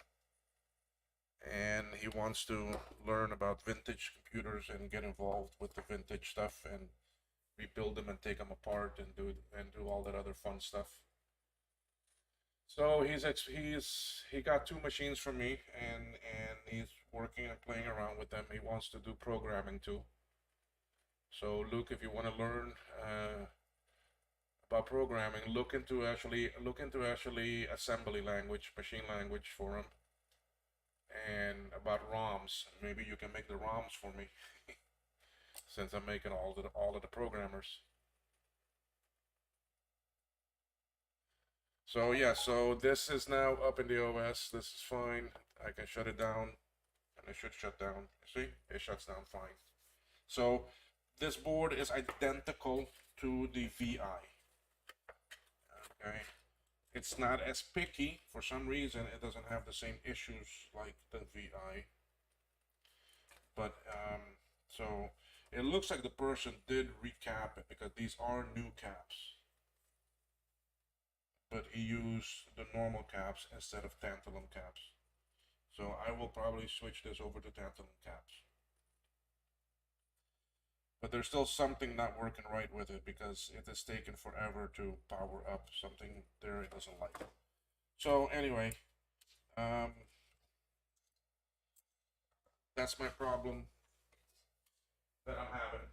and he wants to learn about vintage computers and get involved with the vintage stuff and rebuild them and take them apart and do all that other fun stuff. So he got two machines from me, and he's working and playing around with them. He wants to do programming too. So Luke, if you want to learn about programming, look into actually assembly language, machine language for him, and about ROMs. Maybe you can make the ROMs for me, since I'm making all of the programmers. So yeah, so this is now up in the OS. This is fine. I can shut it down, and it should shut down. See, it shuts down fine. So this board is identical to the VI. Okay, it's not as picky. For some reason, it doesn't have the same issues like the VI. But so it looks like the person did recap it because these are new caps. But he used the normal caps instead of tantalum caps. So I will probably switch this over to tantalum caps. But there's still something not working right with it because it has taken forever to power up. Something there it doesn't like. So anyway, that's my problem that I'm having.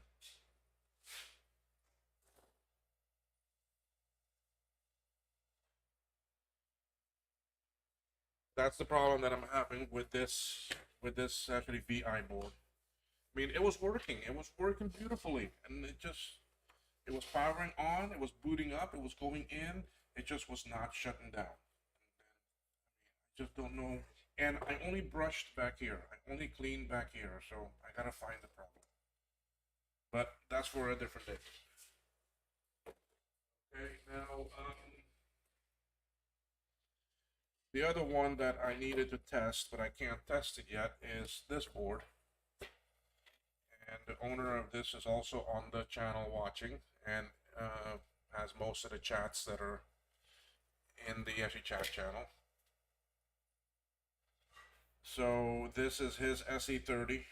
that's the problem that I'm having with this actually VI board. I mean, it was working. It was working beautifully, and it was powering on. It was booting up. It was going in. It just was not shutting down. Just don't know. And I only brushed back here. I only cleaned back here, so I gotta find the problem. But that's for a different day. Okay, now the other one that I needed to test, but I can't test it yet, is this board. And the owner of this is also on the channel watching, and has most of the chats that are in the SE chat channel. So this is his SE30.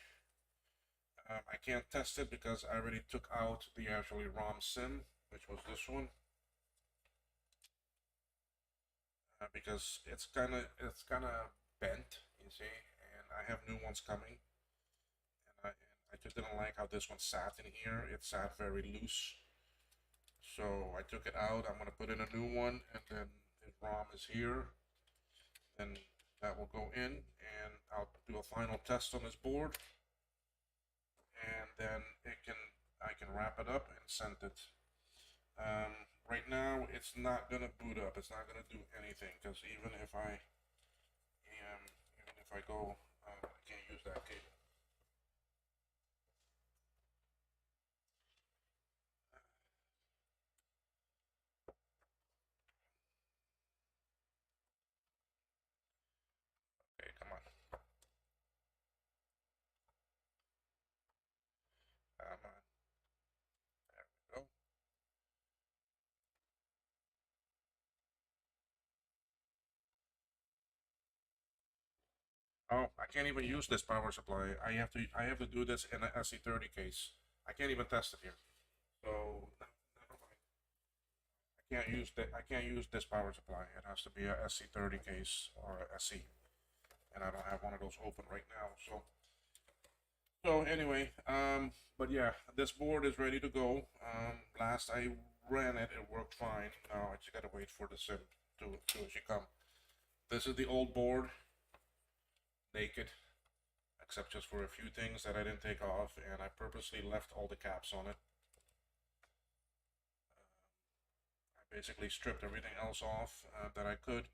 I can't test it because I already took out the actually ROM sim, which was this one. Because it's kind of bent, you see, and I have new ones coming, and I just didn't like how this one sat in here. It sat very loose, so I took it out. I'm gonna put in a new one, and then the ROM is here, and that will go in, and I'll do a final test on this board, and then I can wrap it up and send it. Right now, it's not gonna boot up. It's not gonna do anything because even if I go, I can't use that cable. Okay, come on. Come on. There we go. Oh, I can't even use this power supply. I have to do this in an SE30 case. I can't even test it here. So never mind. I can't use this power supply. It has to be a SE30 case or a SE. And I don't have one of those open right now. So anyway, but yeah, this board is ready to go. Last I ran it, it worked fine. Now I just gotta wait for the sim to actually come. This is the old board, naked, except just for a few things that I didn't take off, and I purposely left all the caps on it. I basically stripped everything else off that I could.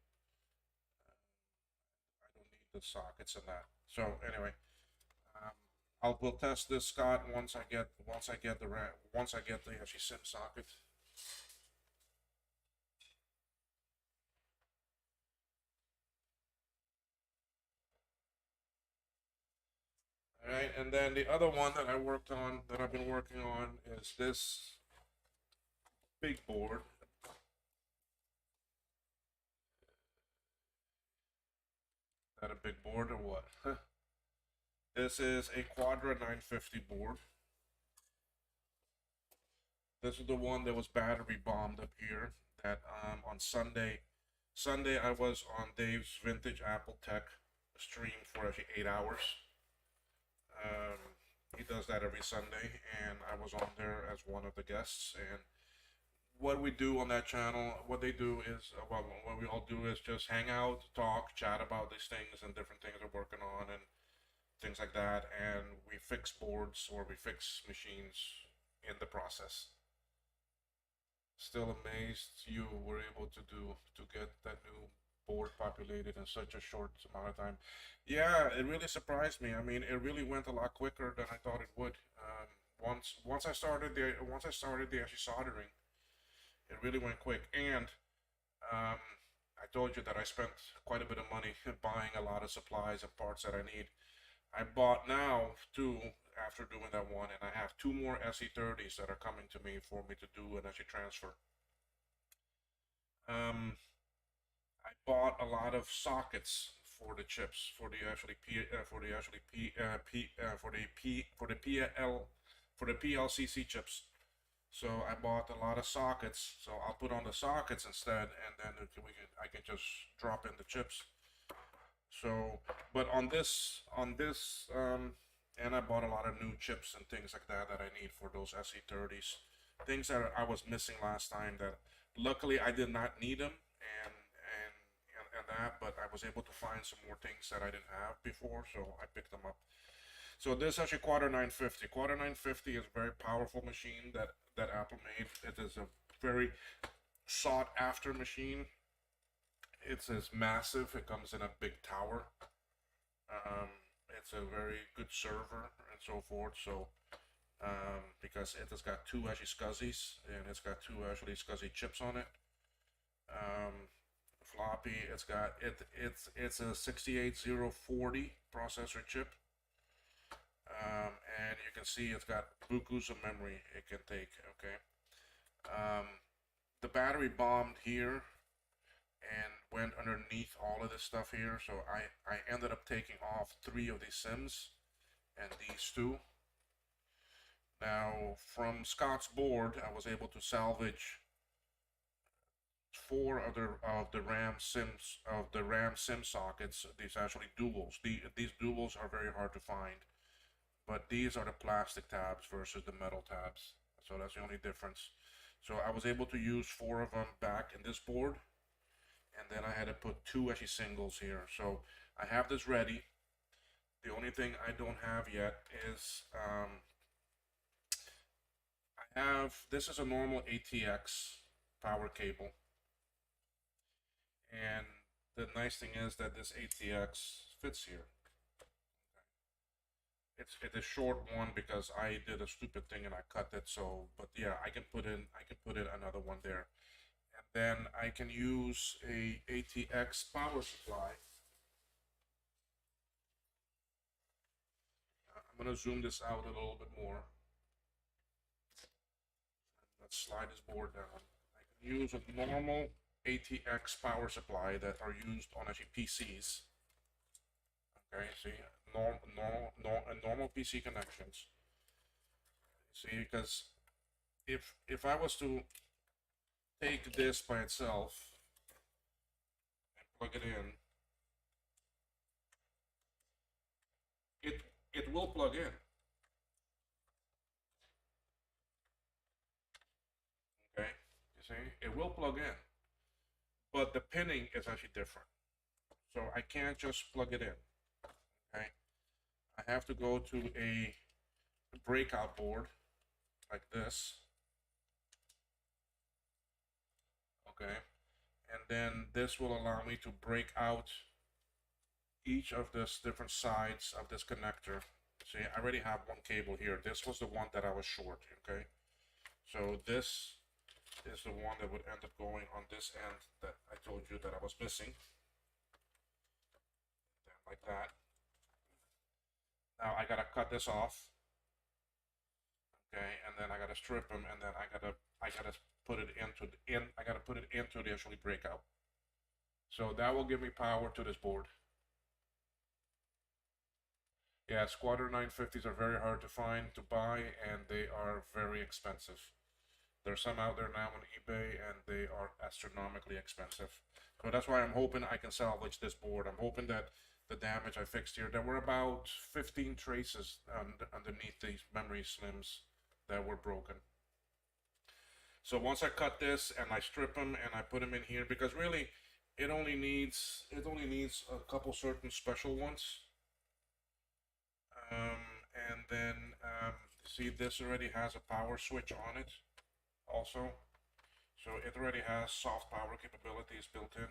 I don't need the sockets and that. So anyway, we'll test this, Scott, once I get the actually sim socket. All right, and then the other one that I've been working on, is this big board. Is that a big board or what? This is a Quadra 950 board. This is the one that was battery bombed up here. That on Sunday I was on Dave's Vintage Apple Tech stream for actually 8 hours. He does that every Sunday, and I was on there as one of the guests. And what we do on that channel, what they do is, well, what we all do is just hang out, talk, chat about these things and different things we're working on and things like that. And we fix boards or we fix machines in the process. Still amazed you were able to get that new board populated in such a short amount of time. Yeah, it really surprised me. I mean, it really went a lot quicker than I thought it would. Once I started the actually soldering, it really went quick. And I told you that I spent quite a bit of money buying a lot of supplies and parts that I need. I bought now two after doing that one, and I have two more SE30s that are coming to me for me to do an SE transfer. I bought a lot of sockets for the chips for the PLCC chips. So I bought a lot of sockets. So I'll put on the sockets instead, and then I can just drop in the chips. So, but on this, and I bought a lot of new chips and things like that that I need for those SE30s. Things that I was missing last time that luckily I did not need them, and that, but I was able to find some more things that I didn't have before, so I picked them up. So this is actually Quarter 950. Quarter 950 is a very powerful machine that Apple made. It is a very sought after machine. It's massive. It comes in a big tower. Um, it's a very good server and so forth. So because it has got two actually SCSIs and it's got two actually SCSI chips on it. Floppy. It's a 68040 processor chip. And you can see it's got bukus of memory it can take. Okay. The battery bombed here and went underneath all of this stuff here. So I ended up taking off 3 of these SIMs and these 2. Now from Scott's board, I was able to salvage 4 of the RAM SIM sockets. These actually duals. These duals are very hard to find, but these are the plastic tabs versus the metal tabs. So that's the only difference. So I was able to use 4 of them back in this board, and then I had to put 2 actually singles here. So I have this ready. The only thing I don't have yet is this is a normal ATX power cable. And the nice thing is that this ATX fits here. It's a short one because I did a stupid thing and I cut it. So, but yeah, I can put in another one there, and then I can use a ATX power supply. I'm gonna zoom this out a little bit more. Let's slide this board down. I can use a normal ATX power supply that are used on actually PCs. Okay, see, normal PC connections. See, because if I was to take this by itself and plug it in, it will plug in. Okay, you see, it will plug in, but the pinning is actually different. So I can't just plug it in. Okay, I have to go to a breakout board like this. Okay, and then this will allow me to break out each of this different sides of this connector. See, I already have one cable here. This was the one that I was short. Okay, so this is the one that would end up going on this end that I told you that I was missing. Like that. Now I gotta cut this off. Okay, and then I gotta strip them, and then I gotta put it into the actually breakout. So that will give me power to this board. Yeah, Squadron 950s are very hard to find, to buy, and they are very expensive. There's some out there now on eBay, and they are astronomically expensive. So that's why I'm hoping I can salvage this board. I'm hoping that the damage I fixed here, there were about 15 traces underneath these memory slims that were broken. So once I cut this and I strip them and I put them in here, because really it only needs a couple certain special ones. And then see, this already has a power switch on it also, so it already has soft power capabilities built in.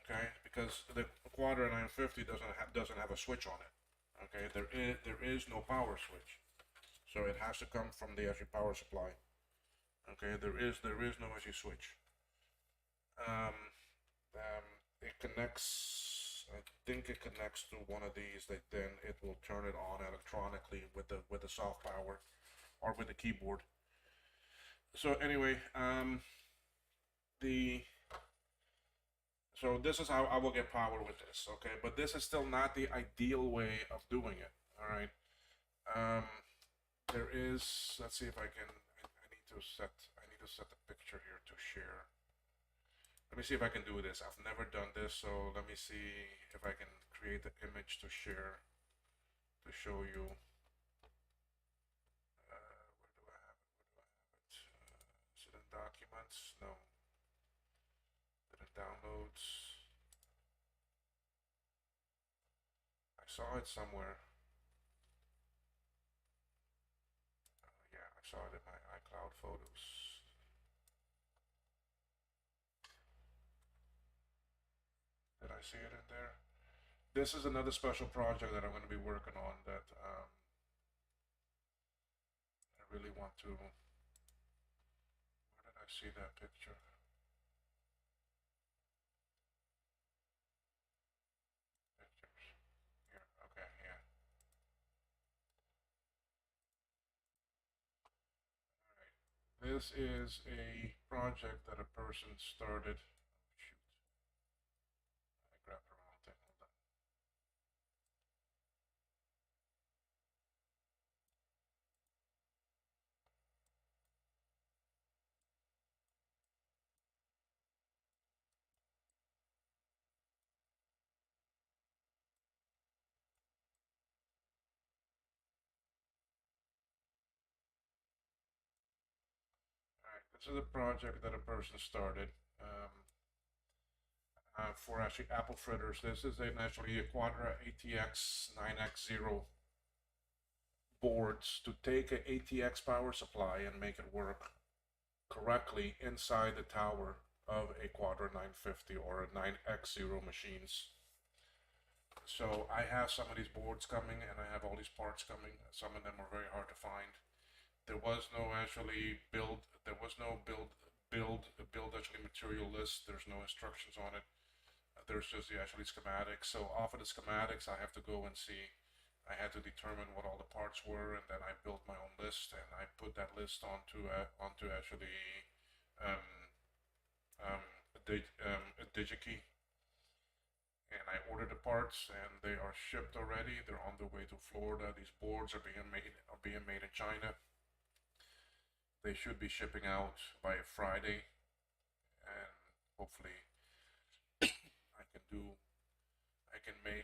Okay, because the Quadra 950 doesn't have a switch on it. Okay, there is no power switch, so it has to come from the actual power supply. Okay, there is no actual switch. It connects. I think it connects to one of these. That then it will turn it on electronically with the soft power, or with the keyboard. So anyway, so this is how I will get power with this, okay? But this is still not the ideal way of doing it, all right? There is, let's see if I can, I need to set the picture here to share. Let me see if I can do this. I've never done this, so let me see if I can create the image to share, to show you. Where do I have it? Is it in documents? No. downloads. I saw it somewhere. Yeah, I saw it in my iCloud photos. Did I see it in there? This is another special project that I'm going to be working on that I really want to. Where did I see that picture? Pictures. Here. Okay, yeah. This is a project that a person started. Shoot, I grabbed the wrong thing. Hold on. Alright, this is a project that a person started for actually apple fritters. This is actually a Quadra ATX 9X0 boards to take an ATX power supply and make it work correctly inside the tower of a Quadra 950 or a 9X0 machines. So I have some of these boards coming and I have all these parts coming. Some of them are very hard to find. There was no actually build, there was no build actually material list. There's no instructions on it. There's just the actually schematics. So off of the schematics, I have to go and see. I had to determine what all the parts were, and then I built my own list, and I put that list onto actually a DigiKey, and I ordered the parts, and they are shipped already. They're on their way to Florida. These boards are being made in China. They should be shipping out by Friday, and hopefully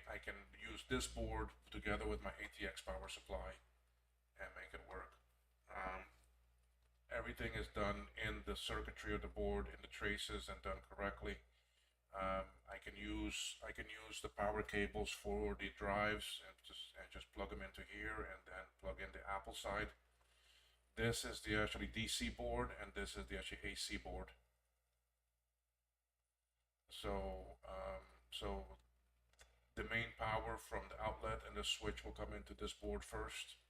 I can use this board together with my ATX power supply and make it work. Everything is done in the circuitry of the board, in the traces, and done correctly. I can use the power cables for the drives and just plug them into here, and then plug in the Apple side. This is the actually DC board, and this is the actually AC board. So the main power from the outlet and the switch will come into this board first,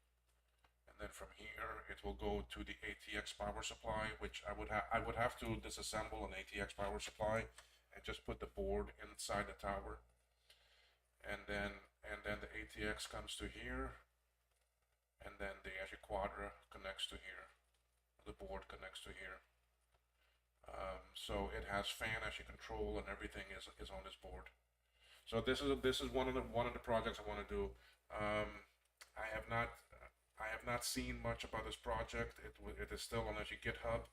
and then from here it will go to the ATX power supply, which I would have to disassemble an ATX power supply and just put the board inside the tower, and then the ATX comes to here, and then the actually Quadra connects to here. The board connects to here. So it has fan actually control, and everything is on this board. So this is one of the projects I want to do. I have not seen much about this project. It is still on actually GitHub.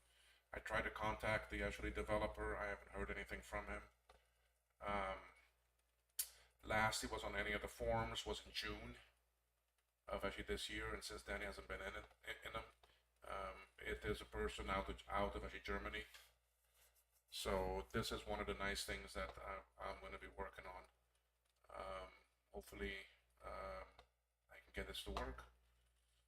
I tried to contact the actually developer. I haven't heard anything from him. Last he was on any of the forums was in June of actually this year, and since then he hasn't been in them. It is a person out of actually Germany. So this is one of the nice things that I'm going to be working on. Hopefully I can get this to work.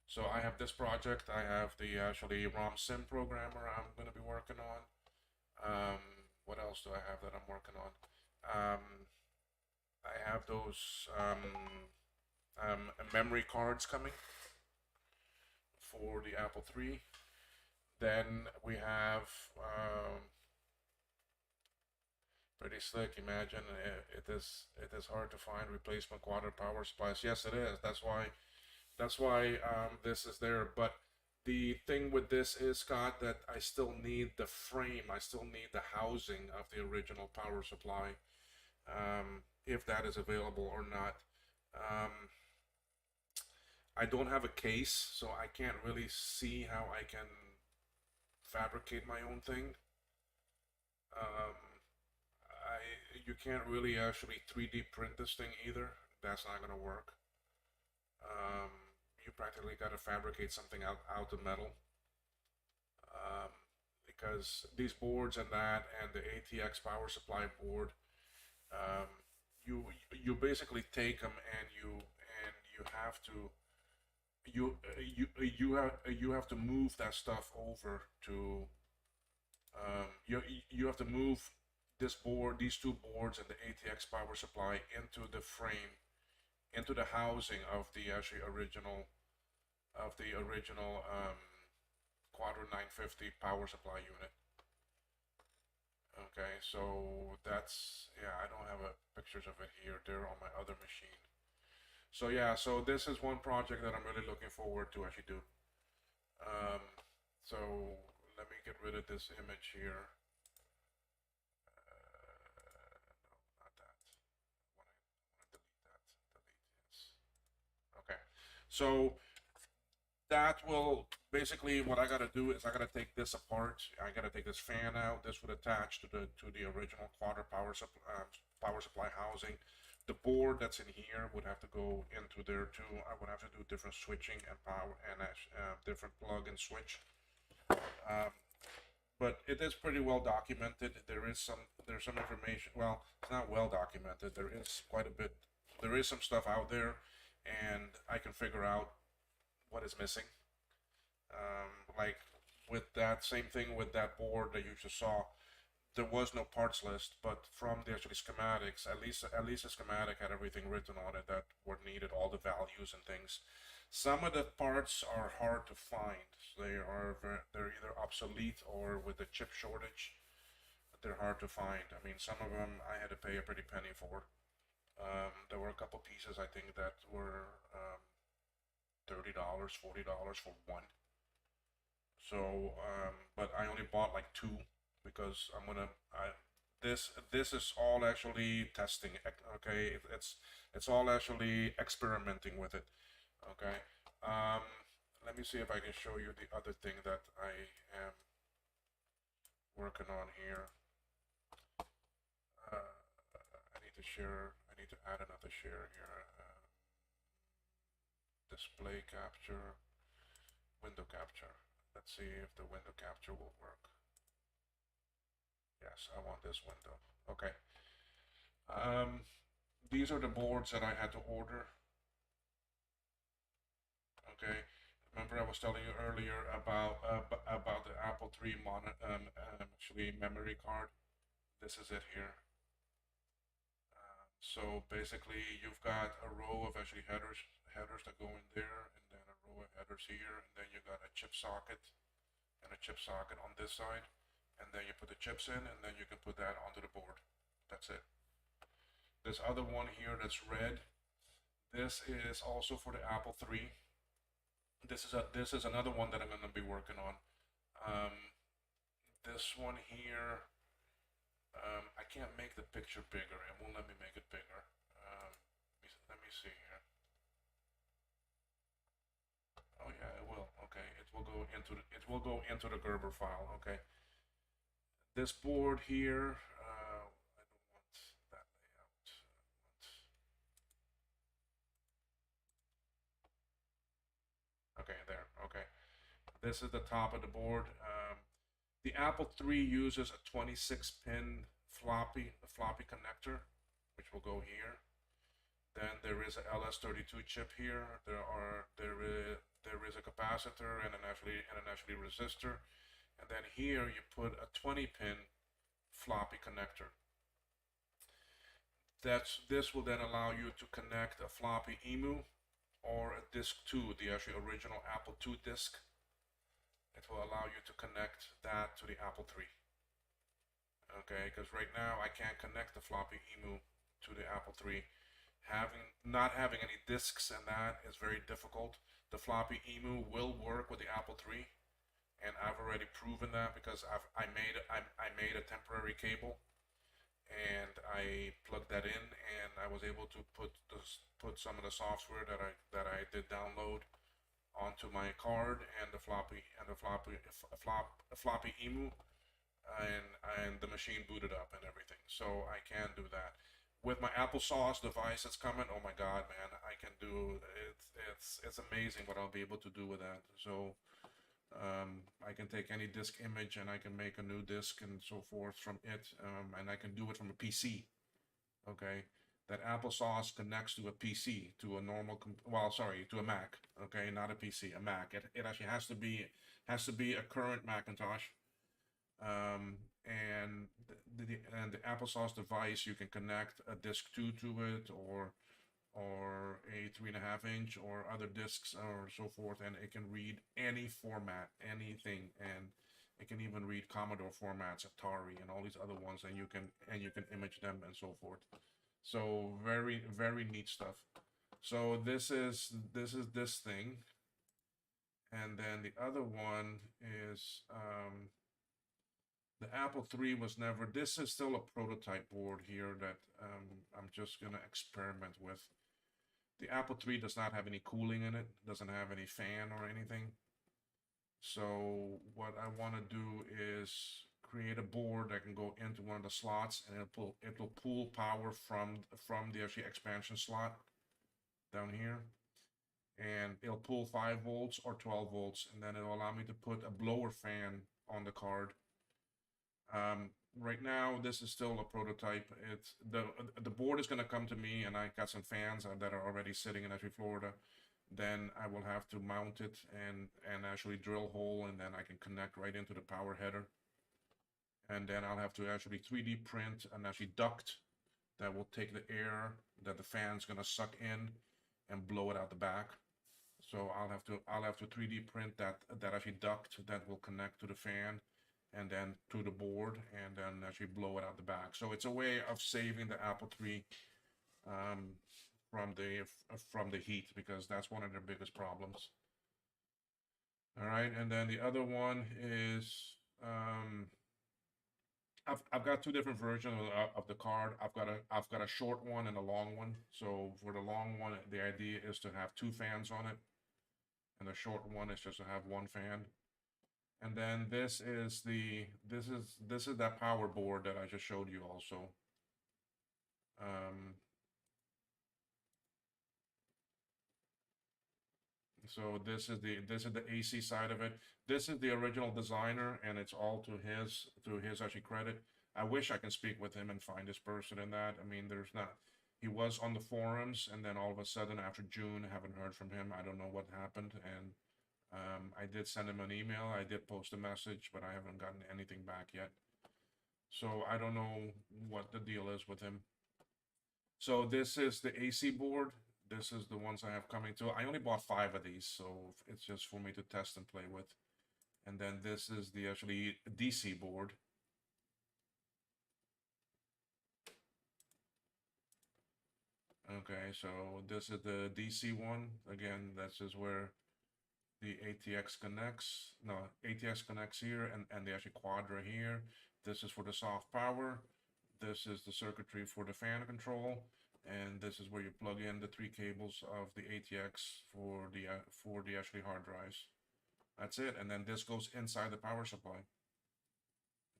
So I have this project. I have the actually ROM sim programmer I'm going to be working on. What else do I have that I'm working on? I have those memory cards coming for the Apple III. Then we have pretty slick. Imagine it is hard to find replacement Quadra power supplies. Yes, it is. That's why this is there. But the thing with this is, Scott, that I still need the frame. I still need the housing of the original power supply, if that is available or not. I don't have a case, so I can't really see how I can fabricate my own thing. You can't really actually 3D print this thing either. That's not going to work. You practically got to fabricate something out of metal. because these boards and that and the ATX power supply board, um, you basically take them and you have to you have to move that stuff over to you have to move these two boards and the ATX power supply into the frame, into the housing of the actually original Quadro 950 power supply unit. Okay, so that's, yeah, I don't have pictures of it here. They're on my other machine. So yeah, so this is one project that I'm really looking forward to actually do. So let me get rid of this image here. No, not that. I want to delete that. Delete, yes. Okay, so that will basically, what I gotta do is I gotta take this apart. I gotta take this fan out. This would attach to the original Quadro power supply housing. The board that's in here would have to go into there too. I would have to do different switching and power and different plug and switch. But it is pretty well documented. There's some information. Well, it's not well documented. There is quite a bit. There is some stuff out there, and I can figure out what is missing. Like with that same thing with that board that you just saw, there was no parts list, but from the actually schematics, at least the schematic had everything written on it that were needed, all the values and things. Some of the parts are hard to find. They're either obsolete or with the chip shortage, they're hard to find. I mean, some of them I had to pay a pretty penny for. There were a couple pieces I think that were $30, $40 for one. So, but I only bought like two because this is all actually testing. Okay, it's all actually experimenting with it. Okay, let me see if I can show you the other thing that I am working on here. I need to share. I need to add another share here. Display capture, window capture. Let's see if the window capture will work. Yes, I want this window. Okay. These are the boards that I had to order. Okay. Remember I was telling you earlier about the Apple III actually memory card. This is it here. So basically, you've got a row of actually headers that go in there, and then a row of headers here, and then you got a chip socket and a chip socket on this side, and then you put the chips in, and then you can put that onto the board. That's it. This other one here that's red, this is also for the Apple III. This is another one that I'm going to be working on. This one here, I can't make the picture bigger. It won't let me make it bigger. Let me see here. Oh yeah, it will. Okay, it will go into the Gerber file. Okay. This board here, I don't want that layout. Okay, there. Okay. This is the top of the board. The Apple III uses a 26-pin floppy connector, which will go here. Then there is a LS32 chip here. There is a capacitor and an actually resistor, and then here you put a 20-pin floppy connector. This will then allow you to connect a floppy EMU or a disk 2, the actually original Apple II disk. It will allow you to connect that to the Apple III. Okay, because right now I can't connect the floppy EMU to the Apple III. Not having any disks and that is very difficult. The floppy EMU will work with the Apple III, and I've already proven that because I made a temporary cable, and I plugged that in, and I was able to put some of the software that I did download onto my card and the floppy EMU, and the machine booted up and everything. So I can do that. With my applesauce device that's coming, oh my god, man, I can do it. It's amazing what I'll be able to do with that. So I can take any disk image and I can make a new disk and so forth from it, and I can do it from a PC. Okay, that applesauce connects to a PC, to a normal, well, sorry, to a Mac. Okay, not a PC, a Mac. It actually has to be a current Macintosh. And the applesauce device, you can connect a disk 2 to it, or a 3.5 inch or other discs or so forth, and it can read any format, anything, and it can even read Commodore formats, Atari, and all these other ones, and you can image them and so forth. So very very neat stuff. So this is this thing, and then the other one is the Apple III was never. This is still a prototype board here that I'm just gonna experiment with. The Apple III does not have any cooling in it, doesn't have any fan or anything. So what I want to do is create a board that can go into one of the slots, and it'll pull power from the actually expansion slot down here, and it'll pull 5 volts or 12 volts, and then it'll allow me to put a blower fan on the card. Right now, this is still a prototype. It's the board is going to come to me, and I got some fans that are already sitting in actually Florida. Then I will have to mount it and actually drill hole, and then I can connect right into the power header. And then I'll have to actually 3D print an actually duct that will take the air that the fan's going to suck in and blow it out the back. So I'll have to 3D print that actually duct that will connect to the fan and then to the board, and then actually blow it out the back. So it's a way of saving the Apple III um, from the heat, because that's one of their biggest problems. All right, and then the other one is I've got two different versions of the card. I've got a short one and a long one. So for the long one, the idea is to have 2 fans on it, and the short one is just to have 1 fan. And then this is that power board that I just showed you also. So this is the AC side of it. This is the original designer, and it's all to his actually credit. I wish I can speak with him and find this person in that. I mean, there's not. He was on the forums, and then all of a sudden after June, I haven't heard from him. I don't know what happened, and I did send him an email. I did post a message, but I haven't gotten anything back yet. So I don't know what the deal is with him. So this is the AC board. This is the ones I have coming to. I only bought 5 of these, so it's just for me to test and play with. And then this is the actually DC board. Okay, so this is the DC one. Again, this is where the ATX connects. No, ATX connects here, and the actually Quadra here. This is for the soft power. This is the circuitry for the fan control, and this is where you plug in the 3 cables of the ATX for the actually hard drives. That's it, and then this goes inside the power supply.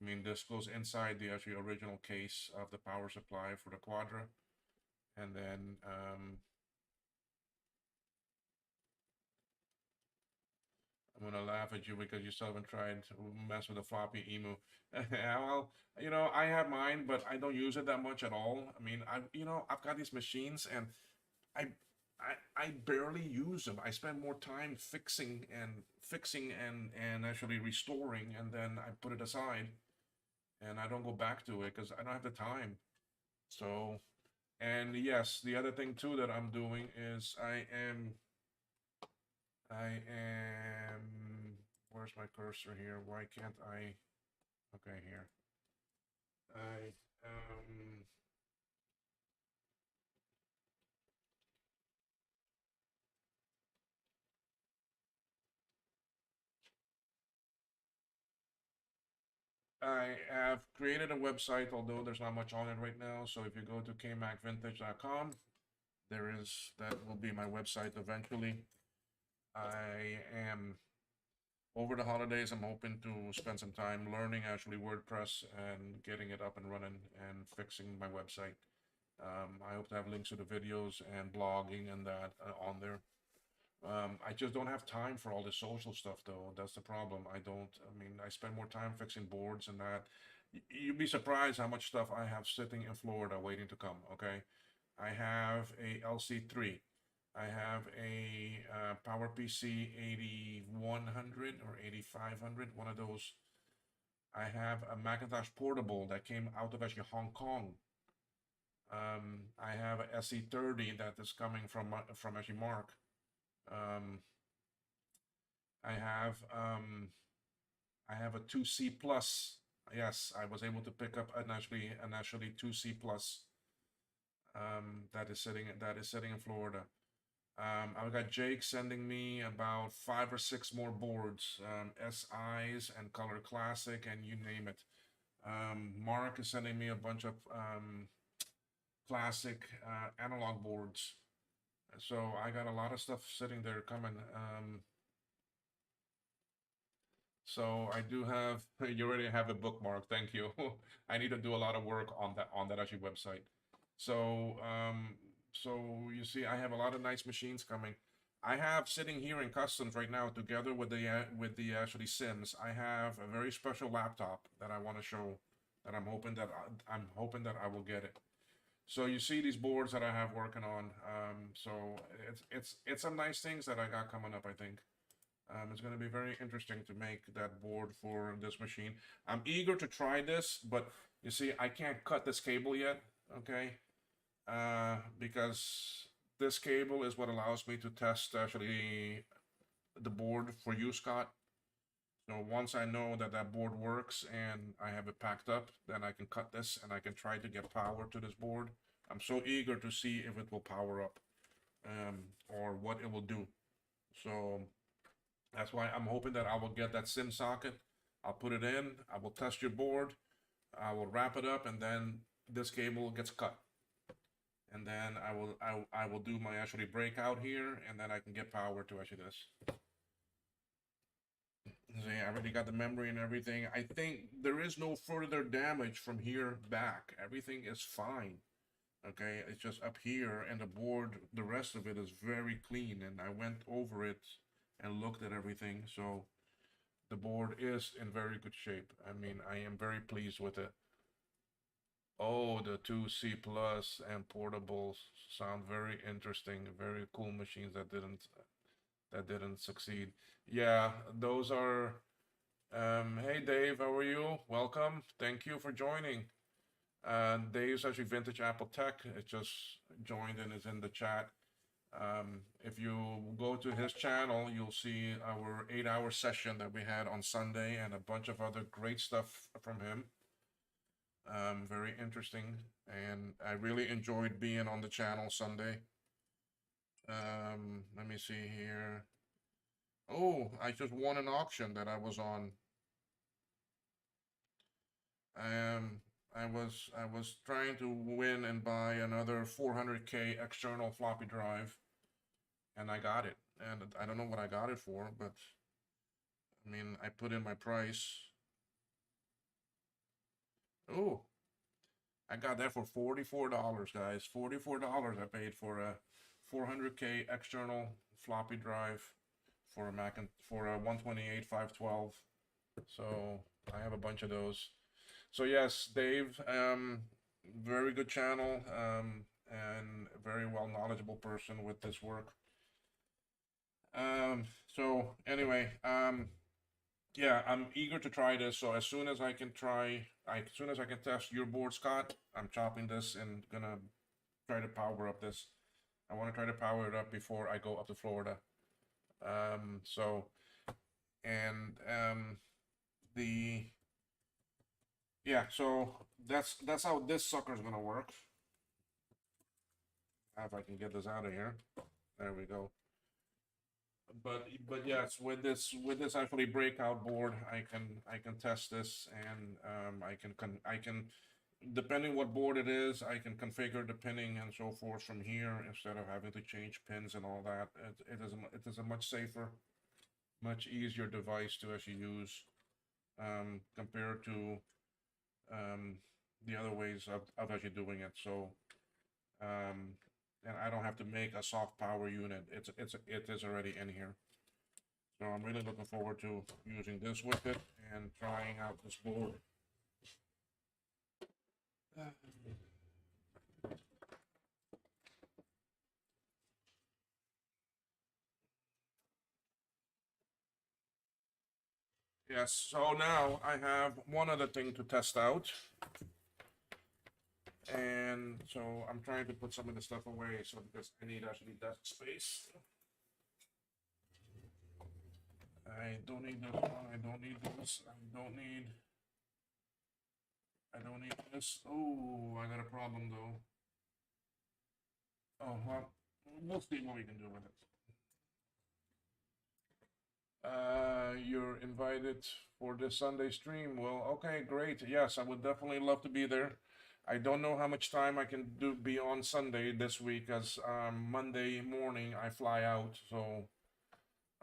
I mean, this goes inside the actually original case of the power supply for the Quadra, and then I'm gonna laugh at you because you still haven't tried to mess with a floppy emu. Well, I have mine, but I don't use it that much at all. I mean, I've got these machines, and I, I barely use them. I spend more time fixing and actually restoring, and then I put it aside, and I don't go back to it because I don't have the time. So, and yes, the other thing too that I'm doing is I am, where's my cursor here? Why can't I? Okay, here. I um I have created a website, although there's not much on it right now. So if you go to kmacvintage.com, that will be my website eventually. I am over the holidays. I'm hoping to spend some time learning actually WordPress and getting it up and running and fixing my website. I hope to have links to the videos and blogging and that on there. I just don't have time for all the social stuff, though. That's the problem. I mean, I spend more time fixing boards and that. You'd be surprised how much stuff I have sitting in Florida waiting to come, okay? I have a LC3. I have a PowerPC 8100 or 8500, one of those. I have a Macintosh Portable that came out of actually Hong Kong. I have a SE30 that is coming from actually Mark. Um, I have um, I have a 2C plus. Yes, I was able to pick up an actually 2C plus that is sitting in Florida. I've got Jake sending me about 5 or 6 more boards, SIs and Color Classic and you name it. Mark is sending me a bunch of classic analog boards. So I got a lot of stuff sitting there coming. So I do have, you already have a bookmark. Thank you. I need to do a lot of work on that actually website. So so you see, I have a lot of nice machines coming. I have sitting here in customs right now, together with the actually Sims. I have a very special laptop that I want to show. That I'm hoping that I will get it. So you see these boards that I have working on. So it's some nice things that I got coming up, I think. It's going to be very interesting to make that board for this machine. I'm eager to try this, but you see, I can't cut this cable yet, okay? Because this cable is what allows me to test actually the board for you, Scott. So once I know that that board works and I have it packed up, then I can cut this and I can try to get power to this board. I'm so eager to see if it will power up or what it will do. So that's why I'm hoping that I will get that SIM socket. I'll put it in, I will test your board, I will wrap it up, and then this cable gets cut. And then I will do my actually breakout here, and then I can get power to actually this. See, I already got the memory and everything. I think there is no further damage from here back. Everything is fine. Okay, it's just up here and the board, the rest of it is very clean, and I went over it and looked at everything. So the board is in very good shape. I mean, I am very pleased with it. Oh, the 2C Plus and portables sound very interesting. Very cool machines that didn't succeed. Yeah, those are. Hey Dave, how are you? Welcome. Thank you for joining. Dave's actually Vintage Apple Tech. It just joined and is in the chat. If you go to his channel, you'll see our 8-hour session that we had on Sunday and a bunch of other great stuff from him. Very interesting, and I really enjoyed being on the channel Sunday. Let me see here. Oh, I just won an auction that I was on. I was trying to win and buy another 400K external floppy drive, and I got it. And I don't know what I got it for, but I mean, I put in my price. Oh, I got that for $44, guys. $44 I paid for a 400K external floppy drive for a Mac and for a 128 512. So I have a bunch of those. So yes, Dave, very good channel, and very well knowledgeable person with this work. So anyway, yeah, I'm eager to try this. So as soon as I can as soon as I can test your board, Scott, I'm chopping this and gonna try to power up this. I want to try to power it up before I go up to Florida. So, and the yeah, so that's how this sucker's gonna work. If I can get this out of here. There we go. But yes, with this actually breakout board, I can test this, and I can depending what board it is, I can configure the pinning and so forth from here instead of having to change pins and all that. It is a much safer, much easier device to actually use compared to the other ways of actually doing it. So and I don't have to make a soft power unit. It is already in here. So I'm really looking forward to using this with it and trying out this board. Yes, so now I have one other thing to test out. And so I'm trying to put some of the stuff away, so because I need actually desk space. I don't need this one, I don't need this, I don't need this. Oh, I got a problem though. Oh, well, we'll see what we can do with it. You're invited for this Sunday stream. Well, okay, great. Yes, I would definitely love to be there. I don't know how much time I can be on Sunday this week, as Monday morning I fly out. So,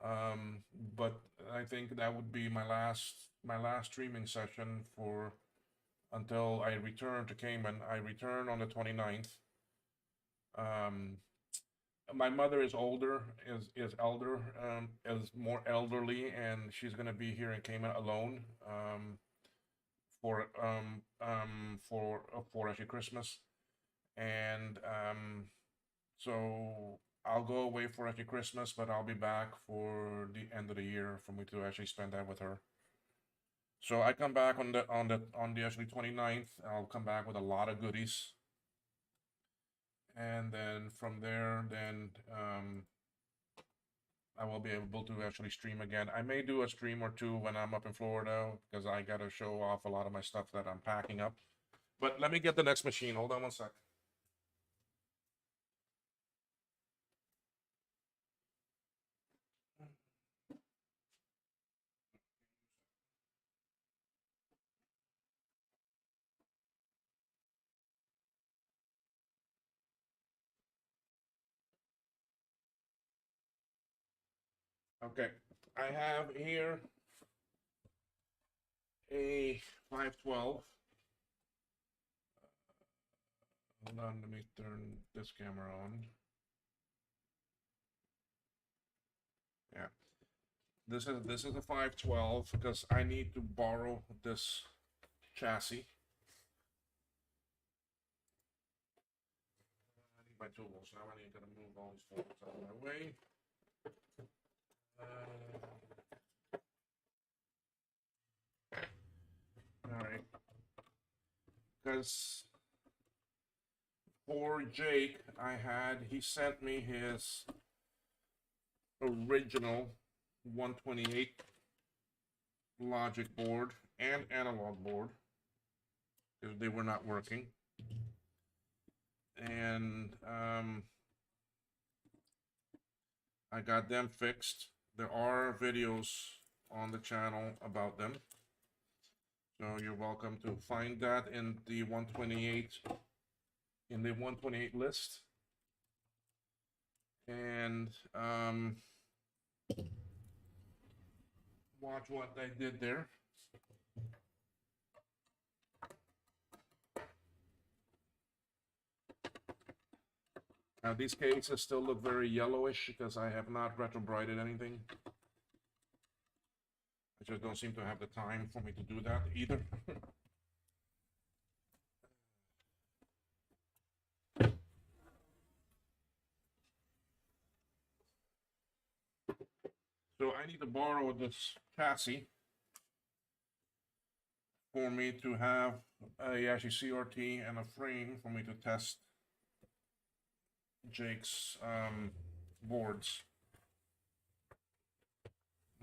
but I think that would be my last streaming session for until I return to Cayman. I return on the 29th. Um, my mother is older, is more elderly, and she's gonna be here in Cayman alone for actually Christmas, and so I'll go away for actually Christmas, but I'll be back for the end of the year for me to actually spend that with her. So I come back on the actually 29th. I'll come back with a lot of goodies, and then from there, then I will be able to actually stream again. I may do a stream or two when I'm up in Florida because I got to show off a lot of my stuff that I'm packing up. But let me get the next machine. Hold on one sec. Okay, I have here a 512. Hold on, let me turn this camera on. Yeah, this is a 512 because I need to borrow this chassis. I need my tools. Now I need to move all these folders out of my way. All right, because for Jake, he sent me his original 128 logic board and analog board because they were not working. And I got them fixed. There are videos on the channel about them. So you're welcome to find that in the 128 list. And watch what I did there. Now these cases still look very yellowish because I have not retrobrighted anything. I just don't seem to have the time for me to do that either. So I need to borrow this chassis for me to have a actually CRT and a frame for me to test Jake's boards.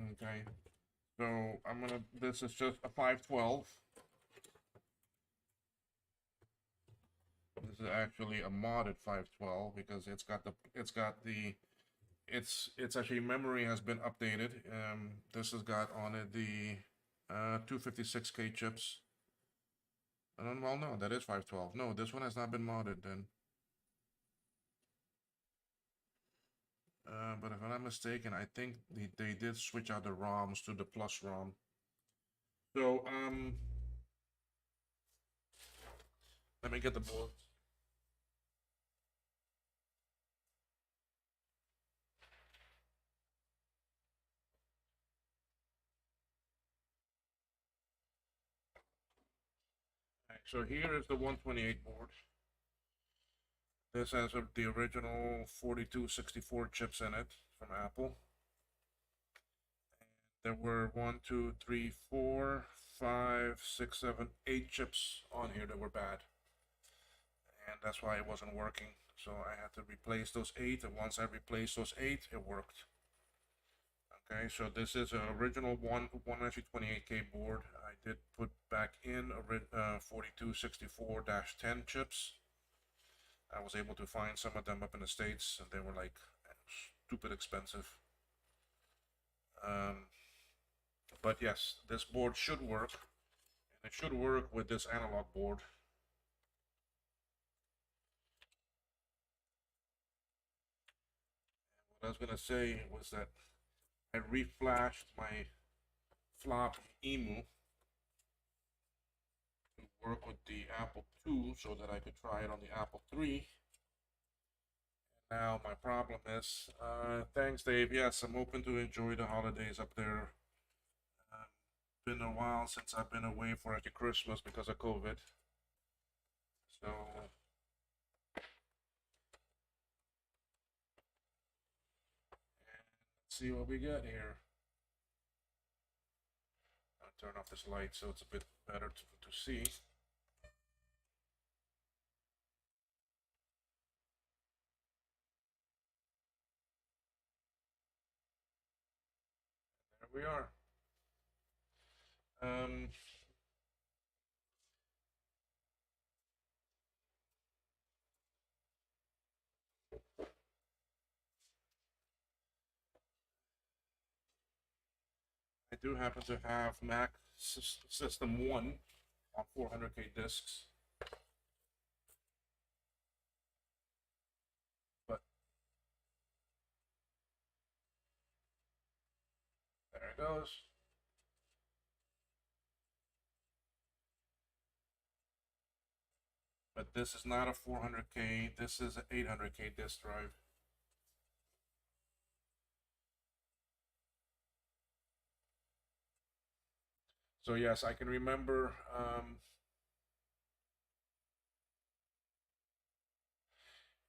Okay, so this is just a 512. This is actually a modded 512 because it's actually memory has been updated. This has got on it the 256K chips. Well, no, that is 512. No, this one has not been modded then. But if I'm not mistaken, I think they did switch out the ROMs to the plus ROM. So, let me get the boards. So here is the 128 board. This has the original 4264 chips in it from Apple. There were 1, 2, 3, 4, 5, 6, 7, 8 chips on here that were bad, and that's why it wasn't working. So I had to replace those 8, and once I replaced those 8, it worked. Okay, so this is an original 128K board. I did put back in 4264-10 chips. I was able to find some of them up in the States, and they were like stupid expensive. But yes, this board should work, and it should work with this analog board. What I was gonna say was that I reflashed my flop EMU to work with the Apple II so that I could try it on the Apple III. Now my problem is, thanks Dave, yes, I'm hoping to enjoy the holidays up there. Been a while since I've been away for like a Christmas because of COVID. So let's see what we got here. I'll turn off this light so it's a bit better to see. There we are. I do happen to have Mac System 1 on 400K discs. But there it goes. But this is not a 400K, this is an 800K disk drive. So yes, I can remember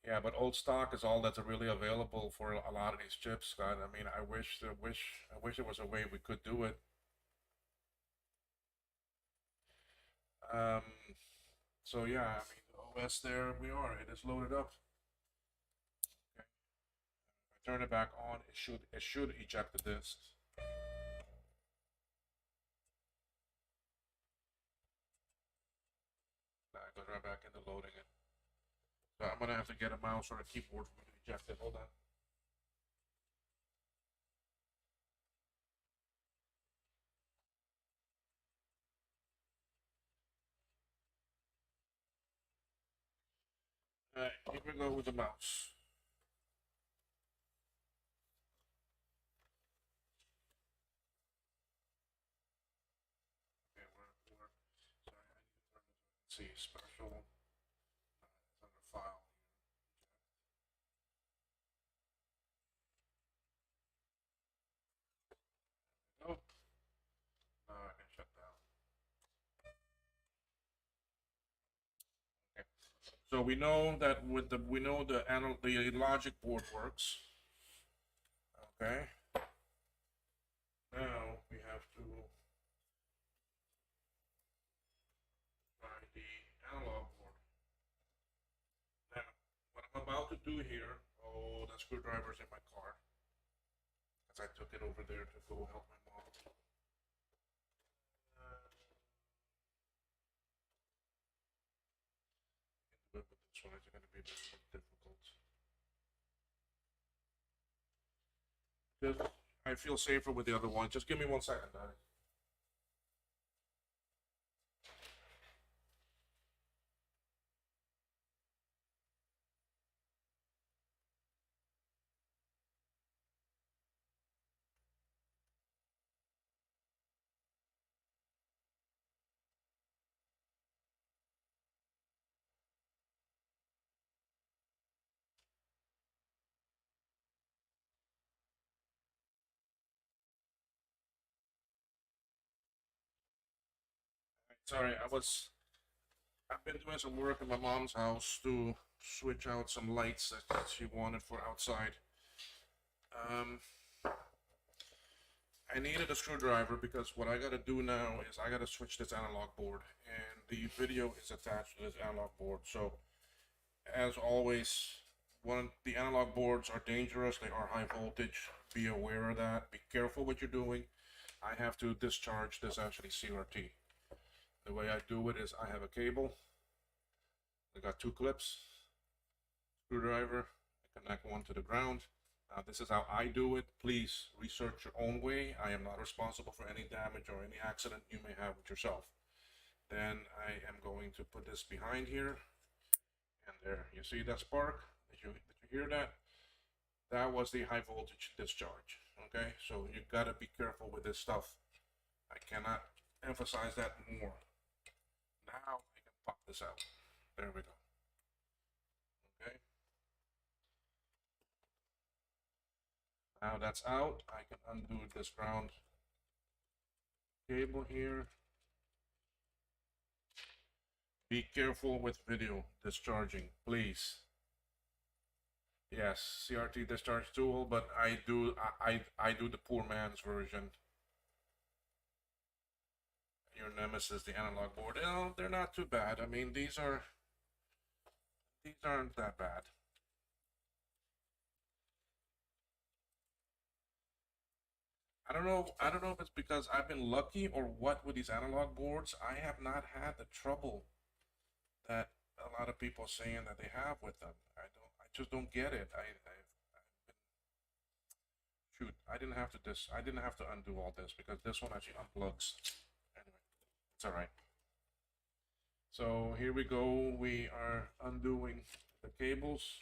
yeah, but old stock is all that's really available for a lot of these chips, Scott. I mean, I wish there was a way we could do it. Um, so yeah, I mean, the OS there we are. It is loaded up. Okay. If I turn it back on, it should eject the disks. That goes right back into loading it. So I'm gonna have to get a mouse or a keyboard for me to eject it. Hold on. Alright, here we go with the mouse. Okay, sorry, I need to turn it. Let's see, special. It's under file. Oh, now I can shut down. Okay. So we know that with the the logic board works. Okay. Now we have to find the analog board. Now, what I'm about to do here, oh, the screwdriver's in my car, because I took it over there to go help my mom. But with this one, it's going to be a bit more difficult. Just, I feel safer with the other one. Just give me 1 second, Daddy. Sorry, I was I've been doing some work in my mom's house to switch out some lights that she wanted for outside. Um, I needed a screwdriver because what I gotta do now is I gotta switch this analog board, and the video is attached to this analog board. So, as always, the analog boards are dangerous. They are high voltage. Be aware of that. Be careful what you're doing. I have to discharge this actually CRT. The way I do it is I have a cable. I got two clips, screwdriver. I connect one to the ground. This is how I do it. Please research your own way. I am not responsible for any damage or any accident you may have with yourself. Then I am going to put this behind here, and there, you see that spark? Did you hear that? That was the high voltage discharge. Okay, so you gotta be careful with this stuff. I cannot emphasize that more. Now I can pop this out. There we go. Okay. Now that's out, I can undo this ground cable here. Be careful with video discharging, please. Yes, CRT discharge tool, but I do the poor man's version. Your Nemesis, the analog board. You know, they're not too bad. I mean, these aren't that bad. I don't know if it's because I've been lucky or what with these analog boards. I have not had the trouble that a lot of people are saying that they have with them. I just don't get it. I've been, shoot, I didn't have to undo all this because this one actually unplugs. Anyway, it's all right. So here we go. We are undoing the cables.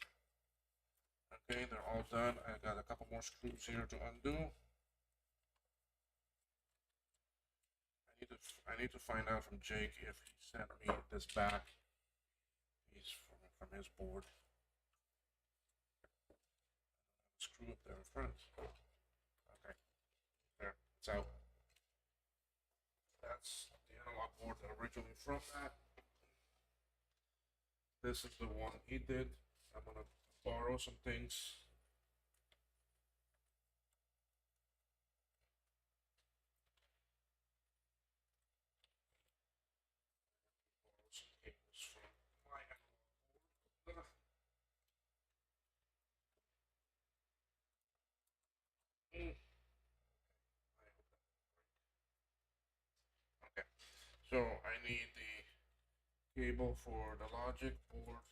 Okay, they're all done. I got a couple more screws here to undo. I need to find out from Jake if he sent me this back. He's from his board. Screw up there in front. Okay, there, it's out. That's the analog board originally from that. This is the one he did. I'm gonna borrow some things. Borrow some cables from my analog board. Okay, so I need the cable for the logic board.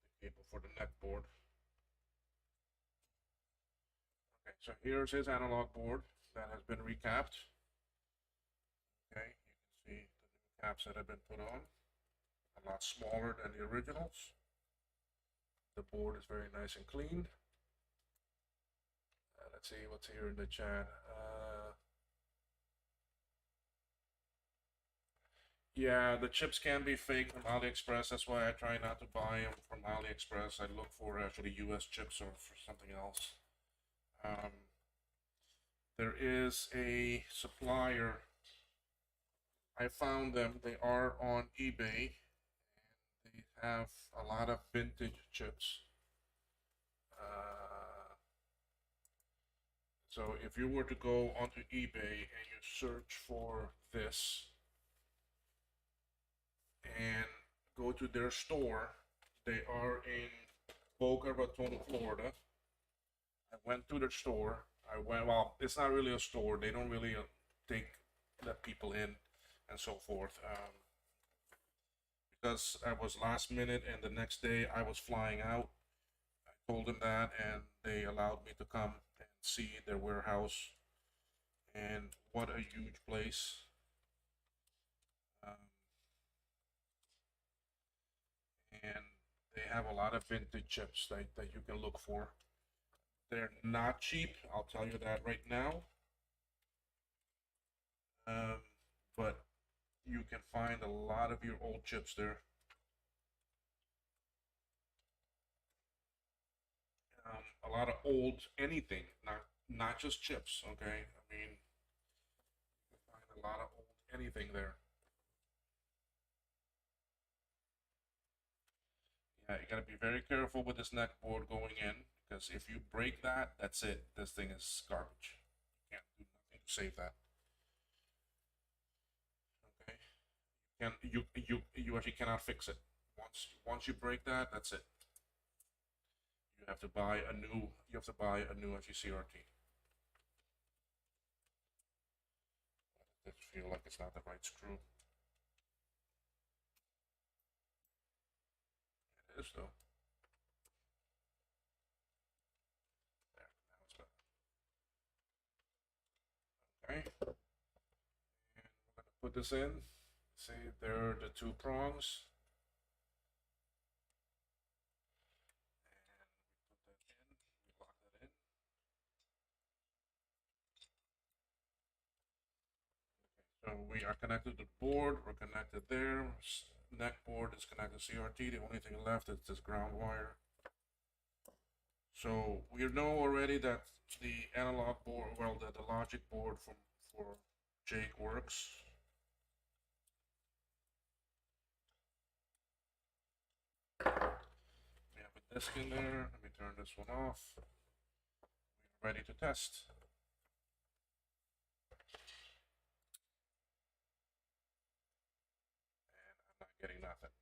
I need the cable for the net board. Okay, so here's his analog board that has been recapped. Okay, you can see the new caps that have been put on. A lot smaller than the originals. The board is very nice and clean. Let's see what's here in the chat. Yeah, the chips can be fake from AliExpress. That's why I try not to buy them from AliExpress. I look for actually US chips or for something else. There is a supplier. I found them. They are on eBay. And they have a lot of vintage chips. So if you were to go onto eBay and you search for this and go to their store, they are in Boca Raton, Florida. I went to their store. Well, it's not really a store. They don't really let people in and so forth. Because I was last minute and the next day I was flying out. I told them that and they allowed me to come and see their warehouse. And what a huge place. And they have a lot of vintage chips that you can look for. They're not cheap, I'll tell you that right now. But you can find a lot of your old chips there. A lot of old anything, not just chips. Okay, I mean, you can find a lot of old anything there. Yeah, you gotta be very careful with this neck board going in, because if you break that, that's it. This thing is garbage. You can't do nothing to save that. Okay. You actually cannot fix it. Once you break that, that's it. You have to buy a new. You have to buy a new actually CRT. I just feel like it's not the right screw. It is though. There, now it's better. Okay. And we're gonna put this in. See, there are the two prongs. And we put that in. We lock that in. So we are connected to the board. We're connected there. Neck board is connected to CRT. The only thing left is this ground wire. So we know already that the analog board, well, the logic board for Jake works. We have a disk in there. Let me turn this one off. We're ready to test. And I'm not getting nothing.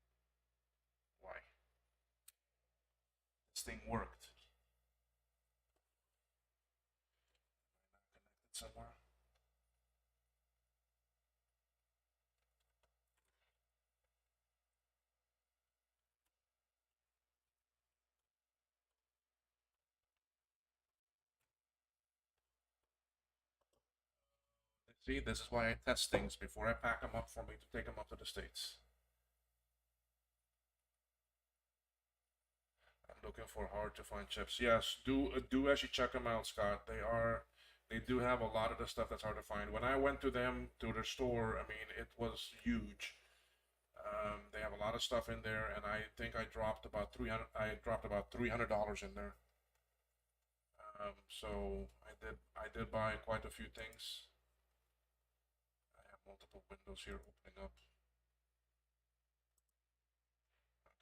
Why? This thing worked. Am I not connected somewhere? See, this is why I test things before I pack them up for me to take them up to the States. I'm looking for hard to find chips. Yes, do actually check them out, Scott. They do have a lot of the stuff that's hard to find. When I went to their store, I mean, it was huge. They have a lot of stuff in there, and I think I dropped about 300. I dropped about $300 in there. So I did buy quite a few things. I have multiple windows here opening up.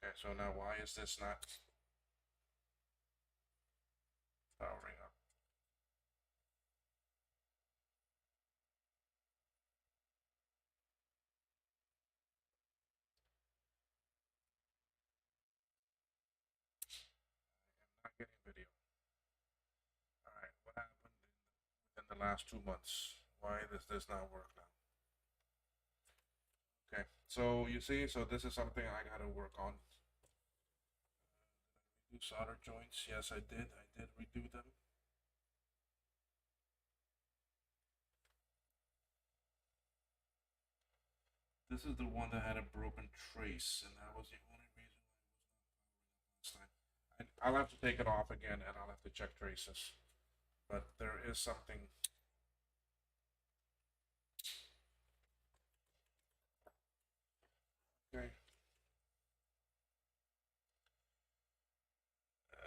Okay, so now why is this not powering up? I'm not getting video. All right, what happened in the last 2 months? Why does this not work now? Okay, so you see, so this is something I gotta work on. Redo solder joints? Yes, I did. I did redo them. This is the one that had a broken trace, and that was the only reason why it was not powering up last time. I'll have to take it off again, and I'll have to check traces. But there is something. Okay. I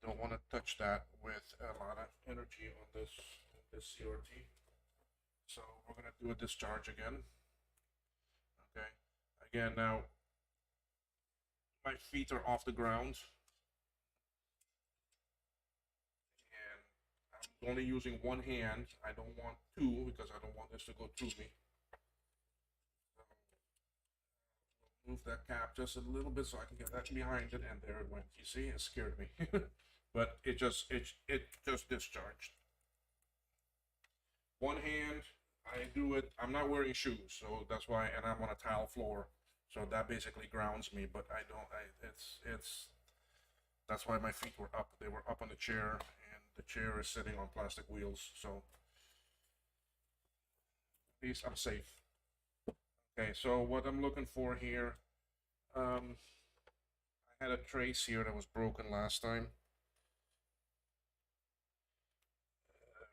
don't want to touch that with a lot of energy on this CRT. So we're gonna do a discharge again. Okay. Again, now my feet are off the ground, and I'm only using one hand. I don't want two because I don't want this to go through me. So move that cap just a little bit so I can get that behind it, and there it went. You see, it scared me, but it just discharged. One hand, I do it. I'm not wearing shoes, so that's why, and I'm on a tile floor, so that basically grounds me. But I don't. It's that's why my feet were up. They were up on the chair, and the chair is sitting on plastic wheels. So at least I'm safe. Okay, so what I'm looking for here, um, I had a trace here that was broken last time.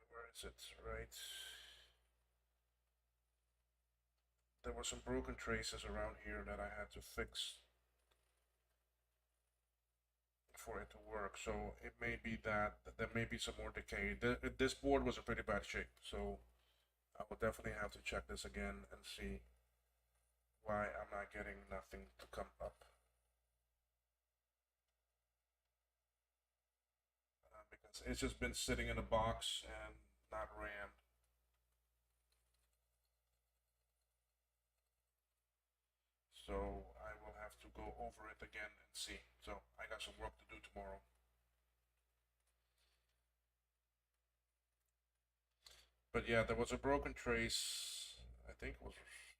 Where is it? Right. There were some broken traces around here that I had to fix for it to work. So it may be that there may be some more decay. This board was in pretty bad shape, so I will definitely have to check this again and see why I'm not getting nothing to come up. Because it's just been sitting in a box and not ran. So I will have to go over it again and see. So I got some work to do tomorrow. But yeah, there was a broken trace. I think it was right here.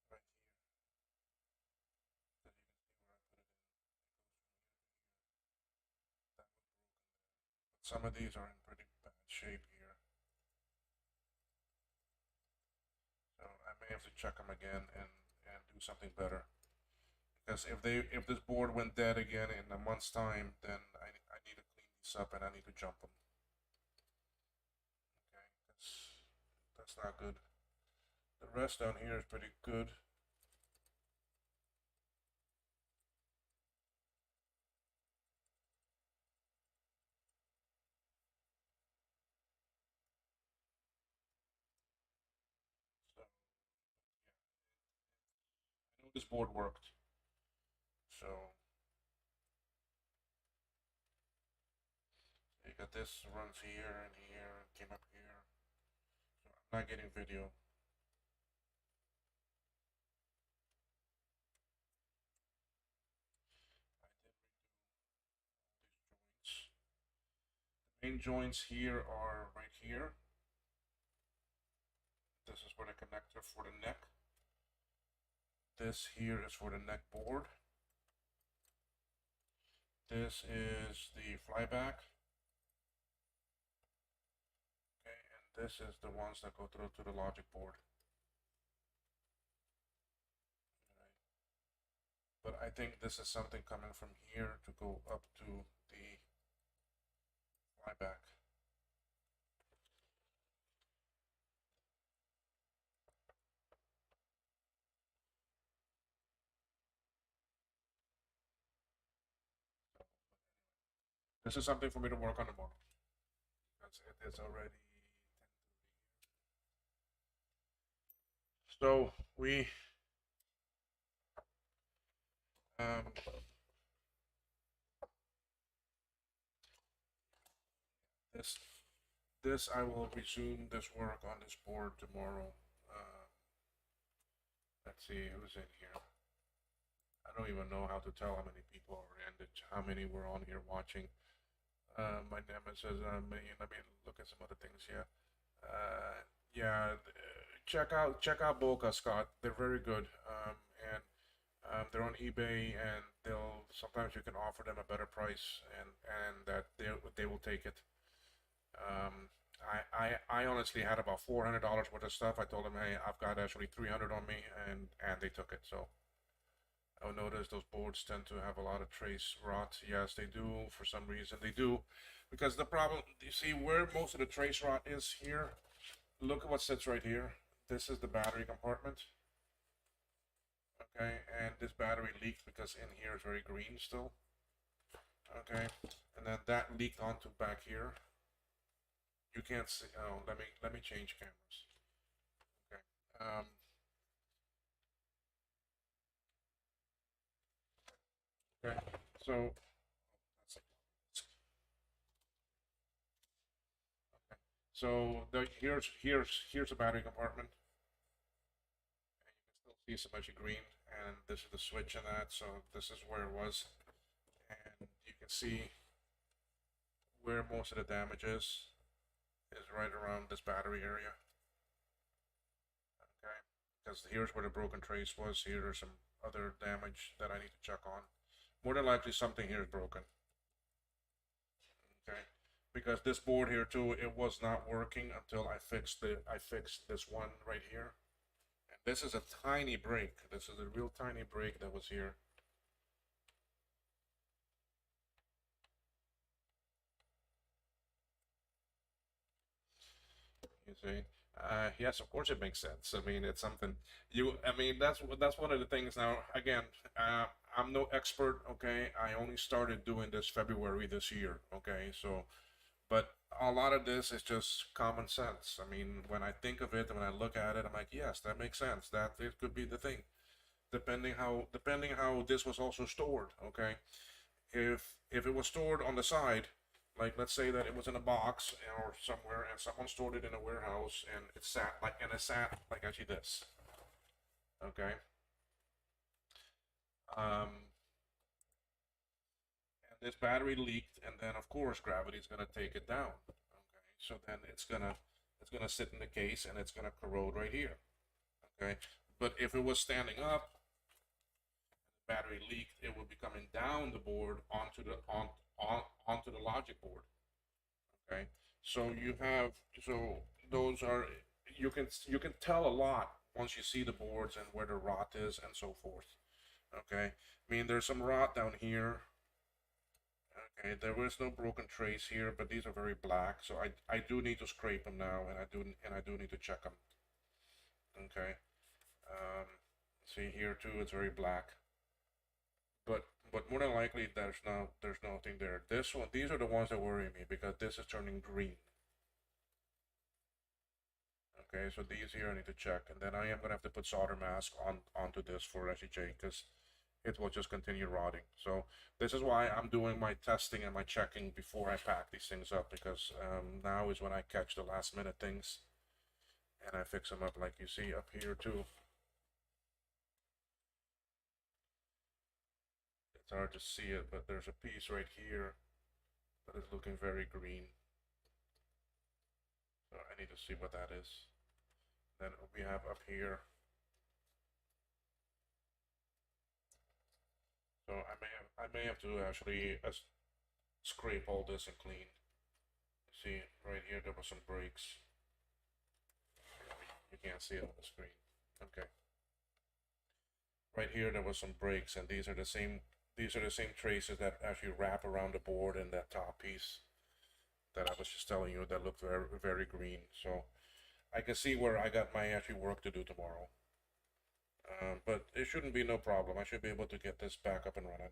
That you can see where I put it in. It goes from here to here. That was broken there. But some of these are in pretty bad shape here. So I may have to check them again and do something better. Because if this board went dead again in a month's time, then I need to clean these up and I need to jump them. Okay, that's not good. The rest down here is pretty good. So yeah, I know this board worked. So you got this runs here and here and came up here. So I'm not getting video. I did redo these joints. The main joints here are right here. This is for the connector for the neck. This here is for the neck board. This is the flyback. Okay, and this is the ones that go through to the logic board. Right. But I think this is something coming from here to go up to the flyback. This is something for me to work on tomorrow. Because it is already 10:30. So we um, this this I will resume this work on this board tomorrow. Let's see who's in here. I don't even know how to tell how many people are in it, how many were on here watching. My nemesis. Let me look at some other things here. Yeah, check out Bolka, Scott. They're very good. And they're on eBay, and they'll sometimes you can offer them a better price, and that they will take it. I honestly had about $400 worth of stuff. I told them, hey, I've got actually 300 on me, and they took it. So I'll notice those boards tend to have a lot of trace rot. Yes, they do. For some reason, they do, because the problem, you see, where most of the trace rot is here. Look at what sits right here. This is the battery compartment. Okay, and this battery leaked because in here is very green still. Okay, and then that leaked onto back here. You can't see. Oh, let me change cameras. Okay. Okay. So so here's a battery compartment, and you can still see some edgy green, and this is the switch in that. So this is where it was, and you can see where most of the damage is right around this battery area. Okay, because here's where the broken trace was. Here there's some other damage that I need to check on. More than likely, something here is broken. Okay, because this board here too, it was not working until I fixed this one right here. And this is a tiny break. This is a real tiny break that was here. You see. Yes, of course it makes sense. I mean, it's something you. I mean, that's one of the things. Now, again, I'm no expert. Okay, I only started doing this February this year. Okay, so But a lot of this is just common sense. I mean, when I think of it and when I look at it, I'm like, yes, that makes sense. That it could be the thing, depending how this was also stored. Okay, if it was stored on the side, like let's say that it was in a box or somewhere, and someone stored it in a warehouse, and it sat like actually this. Okay, um, and this battery leaked, and then of course gravity is gonna take it down. Okay, so then it's gonna sit in the case, and it's gonna corrode right here. Okay, but if it was standing up, battery leaked, it would be coming down the board onto the logic board. Okay, so you have so those are you can tell a lot once you see the boards and where the rot is and so forth. Okay, I mean there's some rot down here. Okay, there was no broken trace here, but these are very black, so I do need to scrape them now, and I do need to check them. Okay, um, see here too, it's very black, but more than likely there's nothing there. These are the ones that worry me because this is turning green. Okay, so these here I need to check, and then I am gonna have to put solder mask onto this for SEJ because it will just continue rotting. So this is why I'm doing my testing and my checking before I pack these things up, because now is when I catch the last minute things and I fix them up, like you see up here too. It's hard to see it, but there's a piece right here that is looking very green. So I need to see what that is. Then we have up here. So I may have to actually scrape all this and clean. See right here there were some breaks. You can't see it on the screen. Okay. Right here there was some breaks, and these are the same traces that actually wrap around the board and that top piece that I was just telling you that looked very very green. So I can see where I got my actually work to do tomorrow. But it shouldn't be no problem. I should be able to get this back up and running.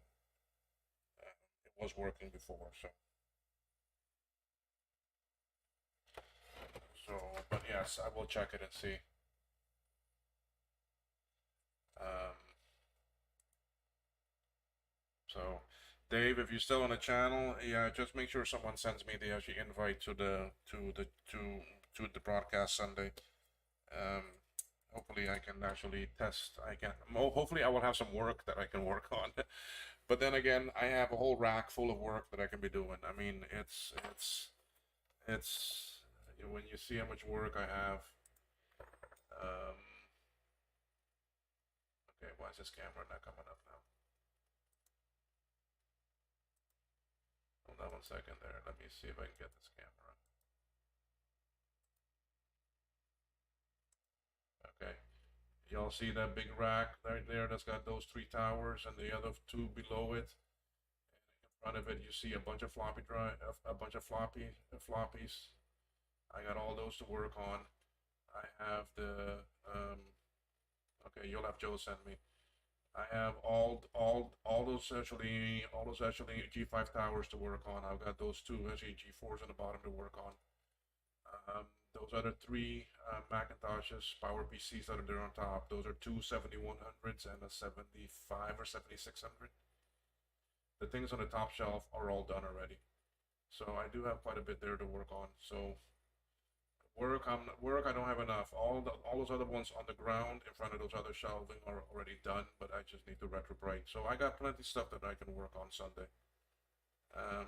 It was working before, so but yes, I will check it and see. Um, so, Dave, if you're still on the channel, yeah, just make sure someone sends me the actually invite to the broadcast Sunday. Um, hopefully, I can actually test. Hopefully, I will have some work that I can work on. But then again, I have a whole rack full of work that I can be doing. I mean, it's when you see how much work I have. Um, okay, why is this camera not coming up now? Hold on 1 second there. Let me see if I can get this camera. Okay. Y'all see that big rack right there that's got those three towers and the other two below it? In front of it, you see a bunch of floppies. I got all those to work on. I have okay, you'll have Joe send me. I have all those actually G5 towers to work on. I've got those two actually G4s on the bottom to work on. Those other three Macintoshes Power PCs that are there on top, those are two 7100s and a 75 or 7600. The things on the top shelf are all done already. So I do have quite a bit there to work on. So work I don't have enough. All those other ones on the ground in front of those other shelving are already done, but I just need to retrobrite. So I got plenty of stuff that I can work on Sunday. Um,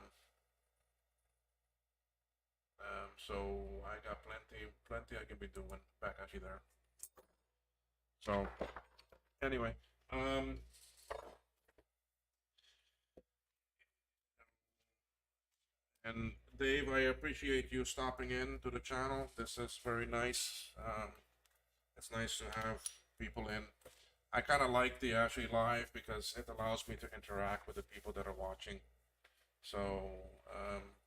so I got plenty I can be doing back actually there. So anyway, and Dave, I appreciate you stopping in to the channel. This is very nice. It's nice to have people in. I kind of like the actually live because it allows me to interact with the people that are watching. So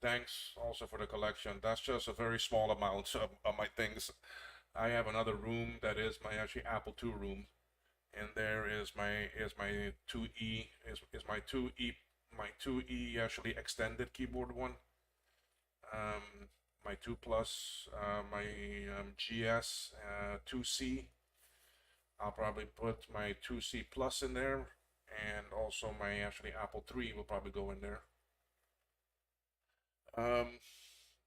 thanks also for the collection. That's just a very small amount of my things. I have another room that is my actually Apple II room, and there is my 2E is my 2E actually extended keyboard one. my 2 Plus, my GS 2C. I'll probably put my 2C Plus in there, and also my actually Apple 3 will probably go in there. Um,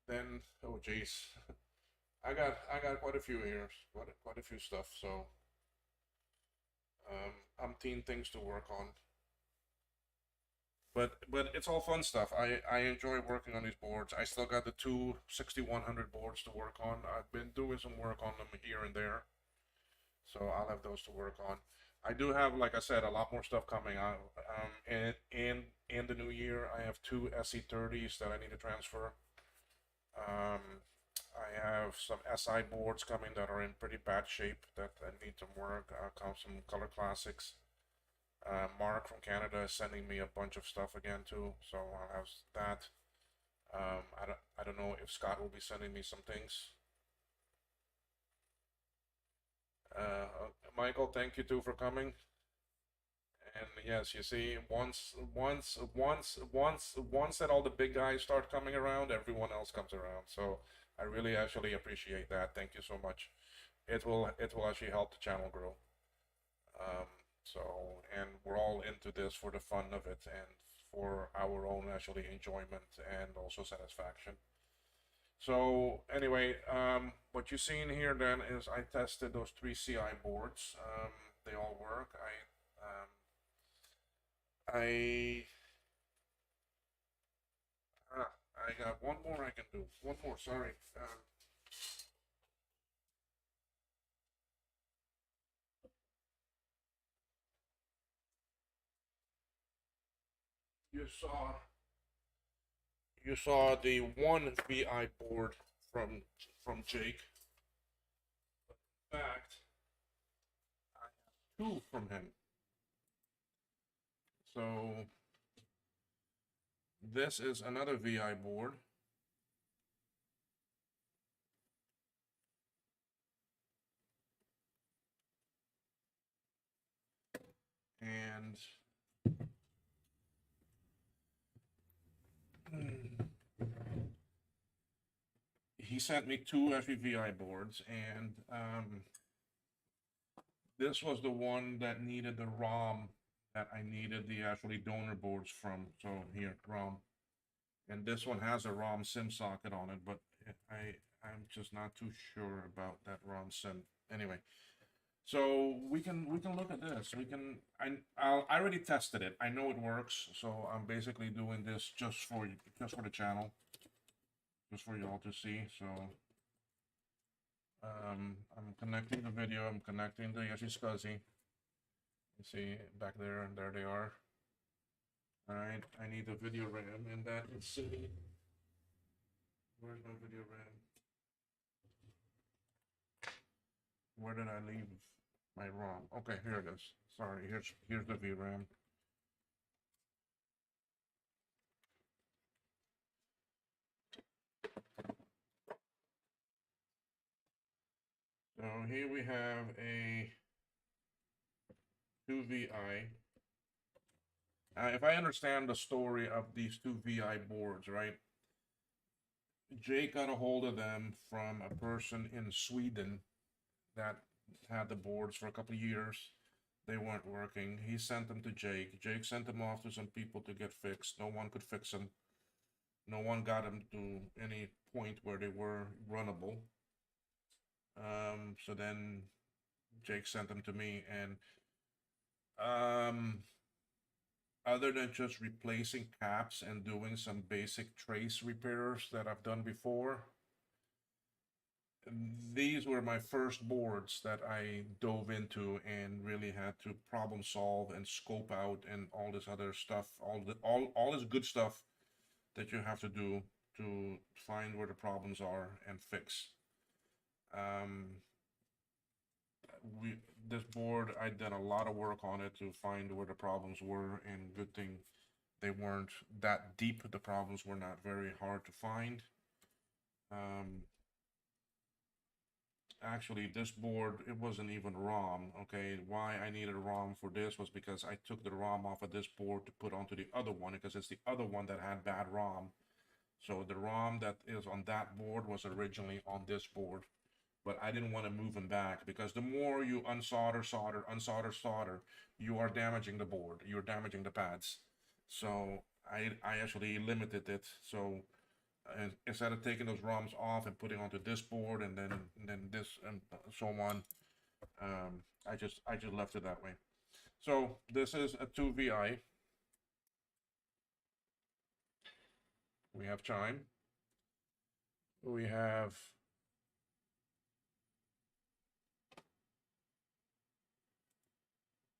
then oh jeez, I got quite a few here, quite a few stuff. So umpteen things to work on. But it's all fun stuff. I enjoy working on these boards. I still got the two 6100 boards to work on. I've been doing some work on them here and there, so I'll have those to work on. I do have, like I said, a lot more stuff coming out. In the new year, I have two SE30s that I need to transfer. Um, I have some SI boards coming that are in pretty bad shape that I need some work. Come some Color Classics. Mark from Canada is sending me a bunch of stuff again too, so I'll have that. I don't know if Scott will be sending me some things. Michael, thank you too for coming. And yes, you see, once that all the big guys start coming around, everyone else comes around. So I really actually appreciate that. Thank you so much. It will actually help the channel grow. Um, so, and we're all into this for the fun of it and for our own actually enjoyment and also satisfaction. So anyway, what you're seeing here then is I tested those three CI boards. They all work. I I got one more I can do. One more, sorry. You saw you saw the one VI board from Jake. In fact, I have two from him. So this is another VI board. And he sent me two VI boards, and this was the one that needed the ROM that I needed the actually donor boards from. So here, ROM, and this one has a ROM sim socket on it, but I'm just not too sure about that ROM sim. Anyway, so we can look at this. I already tested it. I know it works. So I'm basically doing this just for the channel, just for y'all to see. So I'm connecting the video. I'm connecting the SCSI. You see back there, and there they are. All right, I need the video RAM, and that is sitting. Where's my video RAM? Where did I leave my ROM? Okay, here it is. Sorry, here's the VRAM. So here we have a 2VI. If I understand the story of these two VI boards, right? Jake got a hold of them from a person in Sweden that had the boards for a couple of years. They weren't working. He sent them to Jake. Jake sent them off to some people to get fixed. No one could fix them. No one got them to any point where they were runnable. So then Jake sent them to me, and other than just replacing caps and doing some basic trace repairs that I've done before, these were my first boards that I dove into and really had to problem solve and scope out and all this other stuff, all this good stuff that you have to do to find where the problems are and fix. Um, we this board, I did a lot of work on it to find where the problems were, and good thing they weren't that deep. The problems were not very hard to find. Um, Actually, this board, it wasn't even ROM. Okay, why I needed a ROM for this was because I took the ROM off of this board to put onto the other one, because it's the other one that had bad ROM. So the ROM that is on that board was originally on this board, but I didn't want to move them back because the more you unsolder, you are damaging the board. You're damaging the pads. So I actually limited it. So instead of taking those ROMs off and putting onto this board and then this and so on, I just left it that way. So this is a 2VI. We have chime. We have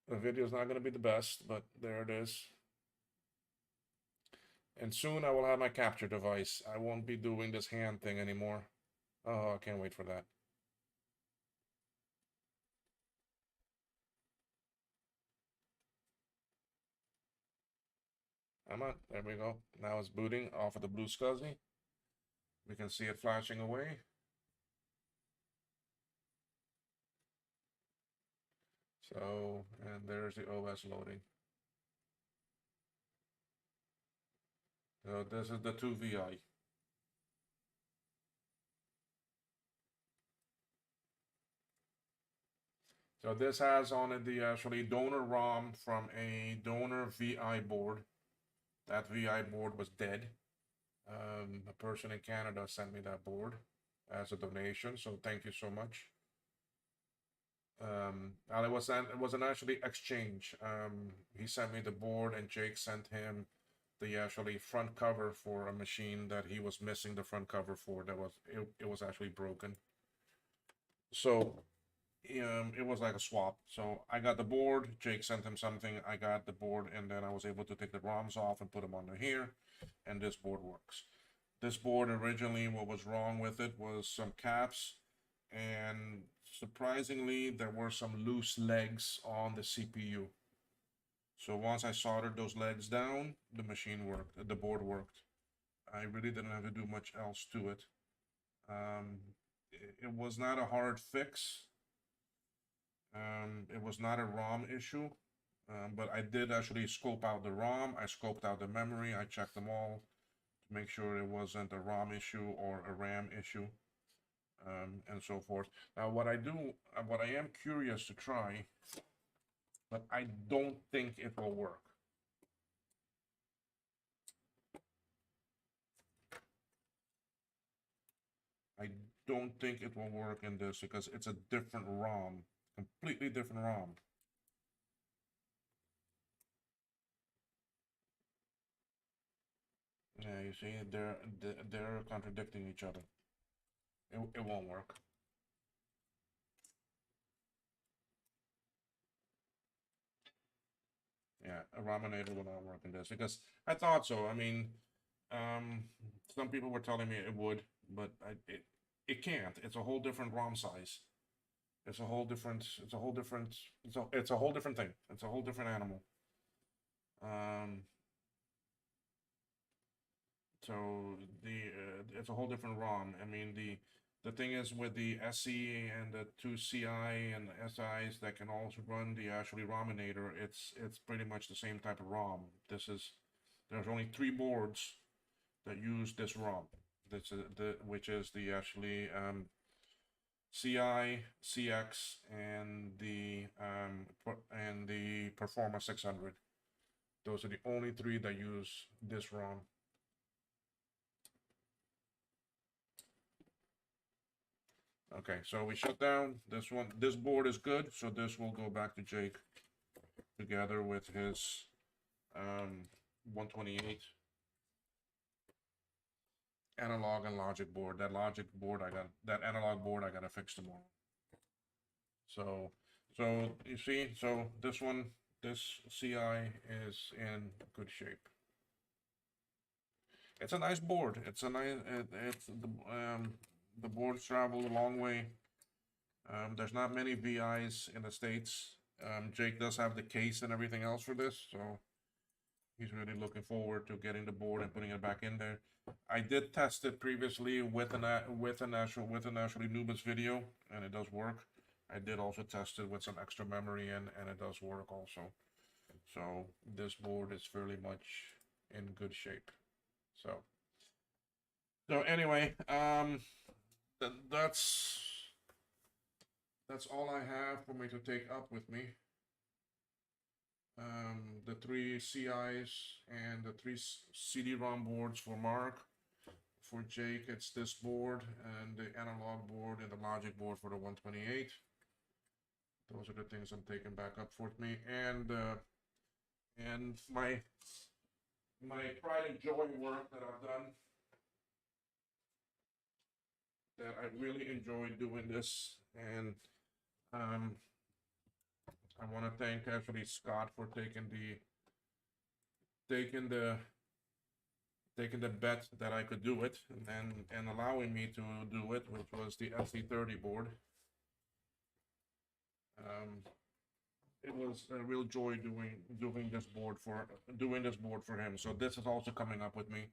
the video's not going to be the best, but there it is. And soon I will have my capture device. I won't be doing this hand thing anymore. Oh, I can't wait for that. I'm on. There we go. Now it's booting off of the blue SCSI. We can see it flashing away. So, and there's the OS loading. So this is the 2VI. So this has on it the actually donor ROM from a donor VI board. That VI board was dead. A person in Canada sent me that board as a donation, so thank you so much. And it was an actually exchange. He sent me the board, and Jake sent him the actually front cover for a machine that he was missing the front cover for. It was actually broken. So it was like a swap. So I got the board. Jake sent him something. I got the board, and then I was able to take the ROMs off and put them under here, and this board works. This board originally, what was wrong with it was some caps, and surprisingly, there were some loose legs on the CPU. So once I soldered those legs down, the machine worked, the board worked. I really didn't have to do much else to it. It was not a hard fix. It was not a ROM issue, but I did actually scope out the ROM. I scoped out the memory. I checked them all to make sure it wasn't a ROM issue or a RAM issue, and so forth. Now, what I am curious to try, but I don't think it will work. I don't think it will work in this because it's a different ROM, completely different ROM. Yeah, you see, they're contradicting each other. It won't work. Yeah, a Ramonator will not work in this because I thought so. I mean, some people were telling me it would, but it can't. It's a whole different ROM size. It's a whole different. It's a whole different. It's a whole different thing. It's a whole different animal. Um, so it's a whole different ROM. I mean the thing is with the SE and the two CI and SIs that can also run the actually Ramonator, it's pretty much the same type of ROM. There's only 3 boards that use this ROM. This is which is the actually CI, CX, and the Performa 600. Those are the only 3 that use this ROM. Okay, so we shut down this one. This board is good, so this will go back to Jake together with his 128 analog and logic board. That analog board I gotta fix tomorrow. So you see, so this CI is in good shape. It's a nice board. It's a nice. It's the boards travel a long way. There's not many VIs in the States. Jake does have the case and everything else for this, so he's really looking forward to getting the board and putting it back in there. I did test it previously with an actually Nubis video, and it does work. I did also test it with some extra memory and it does work also. So this board is fairly much in good shape. So So anyway, that's all I have for me to take up with me. The three CIs and the three CD-ROM boards for Mark. For Jake, it's this board and the analog board and the logic board for the 128. Those are the things I'm taking back up with me, and my pride and joy work that I've done. That I really enjoy doing this, and um, I want to thank actually Scott for taking the taking the bet that I could do it, and allowing me to do it, which was the SC30 board. Um, it was a real joy doing this board for him. So this is also coming up with me,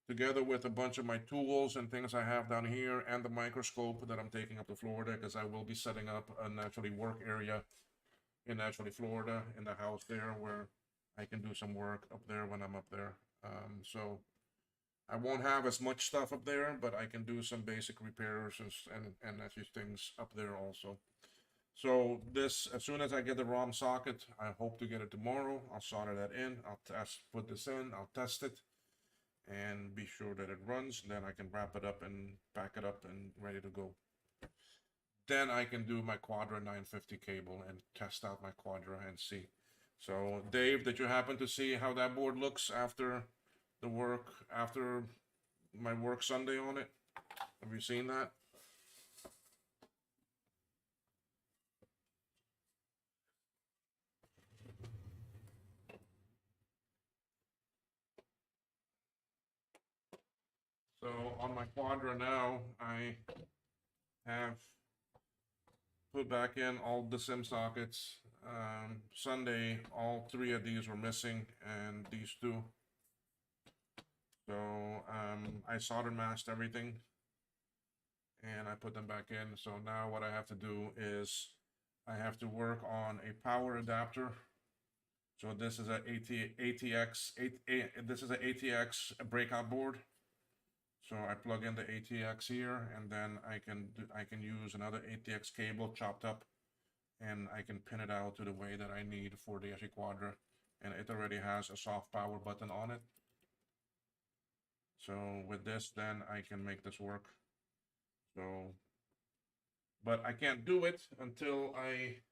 together with a bunch of my tools and things I have down here, and the microscope that I'm taking up to Florida, because I will be setting up an actually work area in actually Florida, in the house there, where I can do some work up there when I'm up there. So I won't have as much stuff up there, but I can do some basic repairs and actually things up there also. So this, as soon as I get the ROM socket, I hope to get it tomorrow. I'll solder that in. I'll put this in. I'll test it, and be sure that it runs. Then I can wrap it up and pack it up and ready to go. Then I can do my Quadra 950 cable and test out my Quadra and see. So Dave, did you happen to see how that board looks after after my work Sunday on it? Have you seen that? So on my Quadra now, I have put back in all the SIM sockets. Sunday, all three of these were missing, and these two. So I solder masked everything, and I put them back in. So now what I have to do is I have to work on a power adapter. So this is a this is an ATX breakout board. So I plug in the ATX here, and then I can use another ATX cable chopped up, and I can pin it out to the way that I need for the SE Quadra, and it already has a soft power button on it. So with this, then I can make this work. So, but I can't do it until I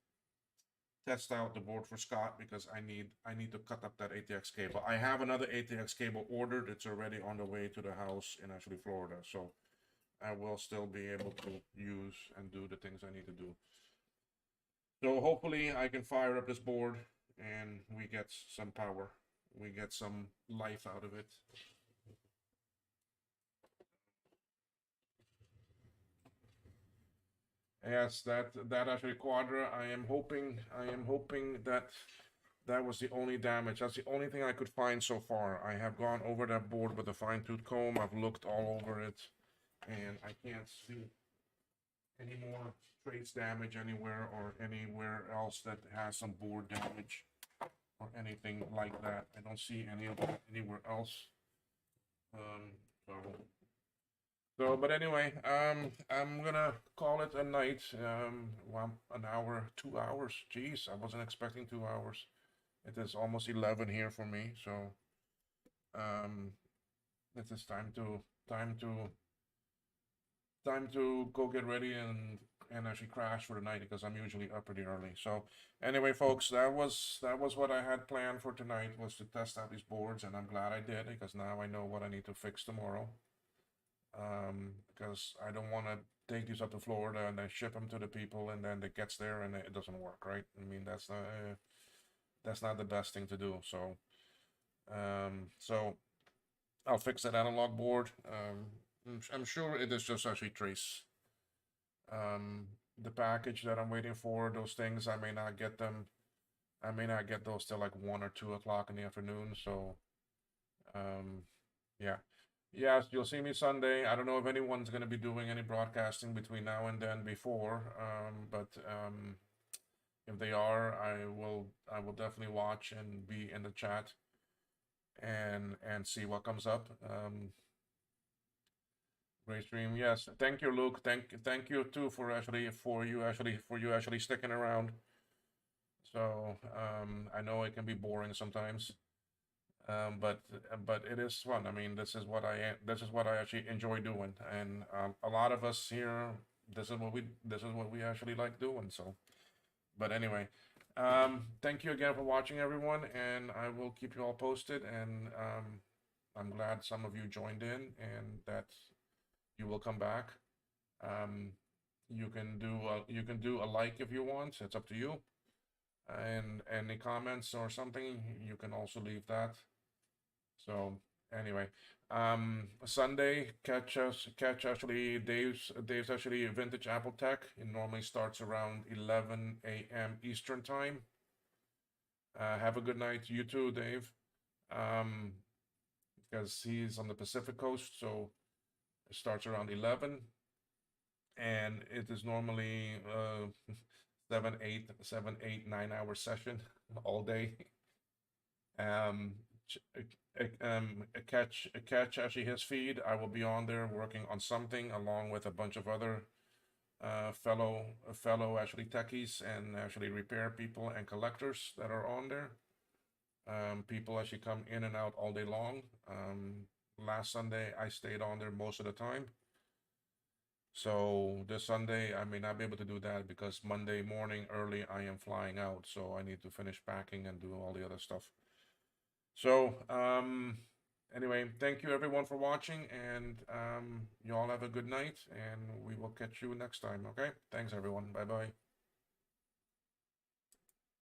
test out the board for Scott, because I need to cut up that ATX cable. I have another ATX cable ordered. It's already on the way to the house in actually Florida. So I will still be able to use and do the things I need to do. So hopefully I can fire up this board and we get some power. We get some life out of it. Yes, that actually Quadra. I am hoping that that was the only damage. That's the only thing I could find so far. I have gone over that board with a fine-tooth comb. I've looked all over it, and I can't see any more trace damage anywhere, or anywhere else that has some board damage or anything like that. I don't see any of that anywhere else. So but anyway, I'm gonna call it a night. Well, an hour, 2 hours. Jeez, I wasn't expecting 2 hours. It is almost 11 here for me, so it is time to go get ready and actually crash for the night, because I'm usually up pretty early. So anyway, folks, that was what I had planned for tonight, was to test out these boards, and I'm glad I did, because now I know what I need to fix tomorrow. Because I don't want to take these up to Florida and then ship them to the people, and then it gets there and it doesn't work, right? I mean, that's not the best thing to do. So so I'll fix that analog board. I'm sure it is just actually trace. The package that I'm waiting for, those things, I may not get them. I may not get those till like 1 or 2 o'clock in the afternoon. So, yeah. Yes, you'll see me Sunday. I don't know if anyone's going to be doing any broadcasting between now and then before, but if they are, I will definitely watch and be in the chat and see what comes up. Great stream. Yes. Thank you, Luke. Thank you too for you actually sticking around. So I know it can be boring sometimes. But it is fun. I mean, this is what I actually enjoy doing, and a lot of us here, this is what we actually like doing. So, but anyway, thank you again for watching, everyone, and I will keep you all posted. And I'm glad some of you joined in, and that you will come back. Um, you can do a like if you want. It's up to you. And any comments or something, you can also leave that. So anyway, Sunday catch actually Dave's actually Vintage Apple Tech. It normally starts around 11 a.m. Eastern time. Have a good night, you too, Dave. Um, because he's on the Pacific Coast, so it starts around 11, and it is normally 7, 8, 9 hour session all day. Um, catch actually his feed. I will be on there working on something along with a bunch of other fellow actually techies and actually repair people and collectors that are on there. People actually come in and out all day long. Last Sunday I stayed on there most of the time. So this Sunday I may not be able to do that because Monday morning early I am flying out, so I need to finish packing and do all the other stuff. So, anyway, thank you everyone for watching, and you all have a good night, and we will catch you next time, okay? Thanks, everyone. Bye bye.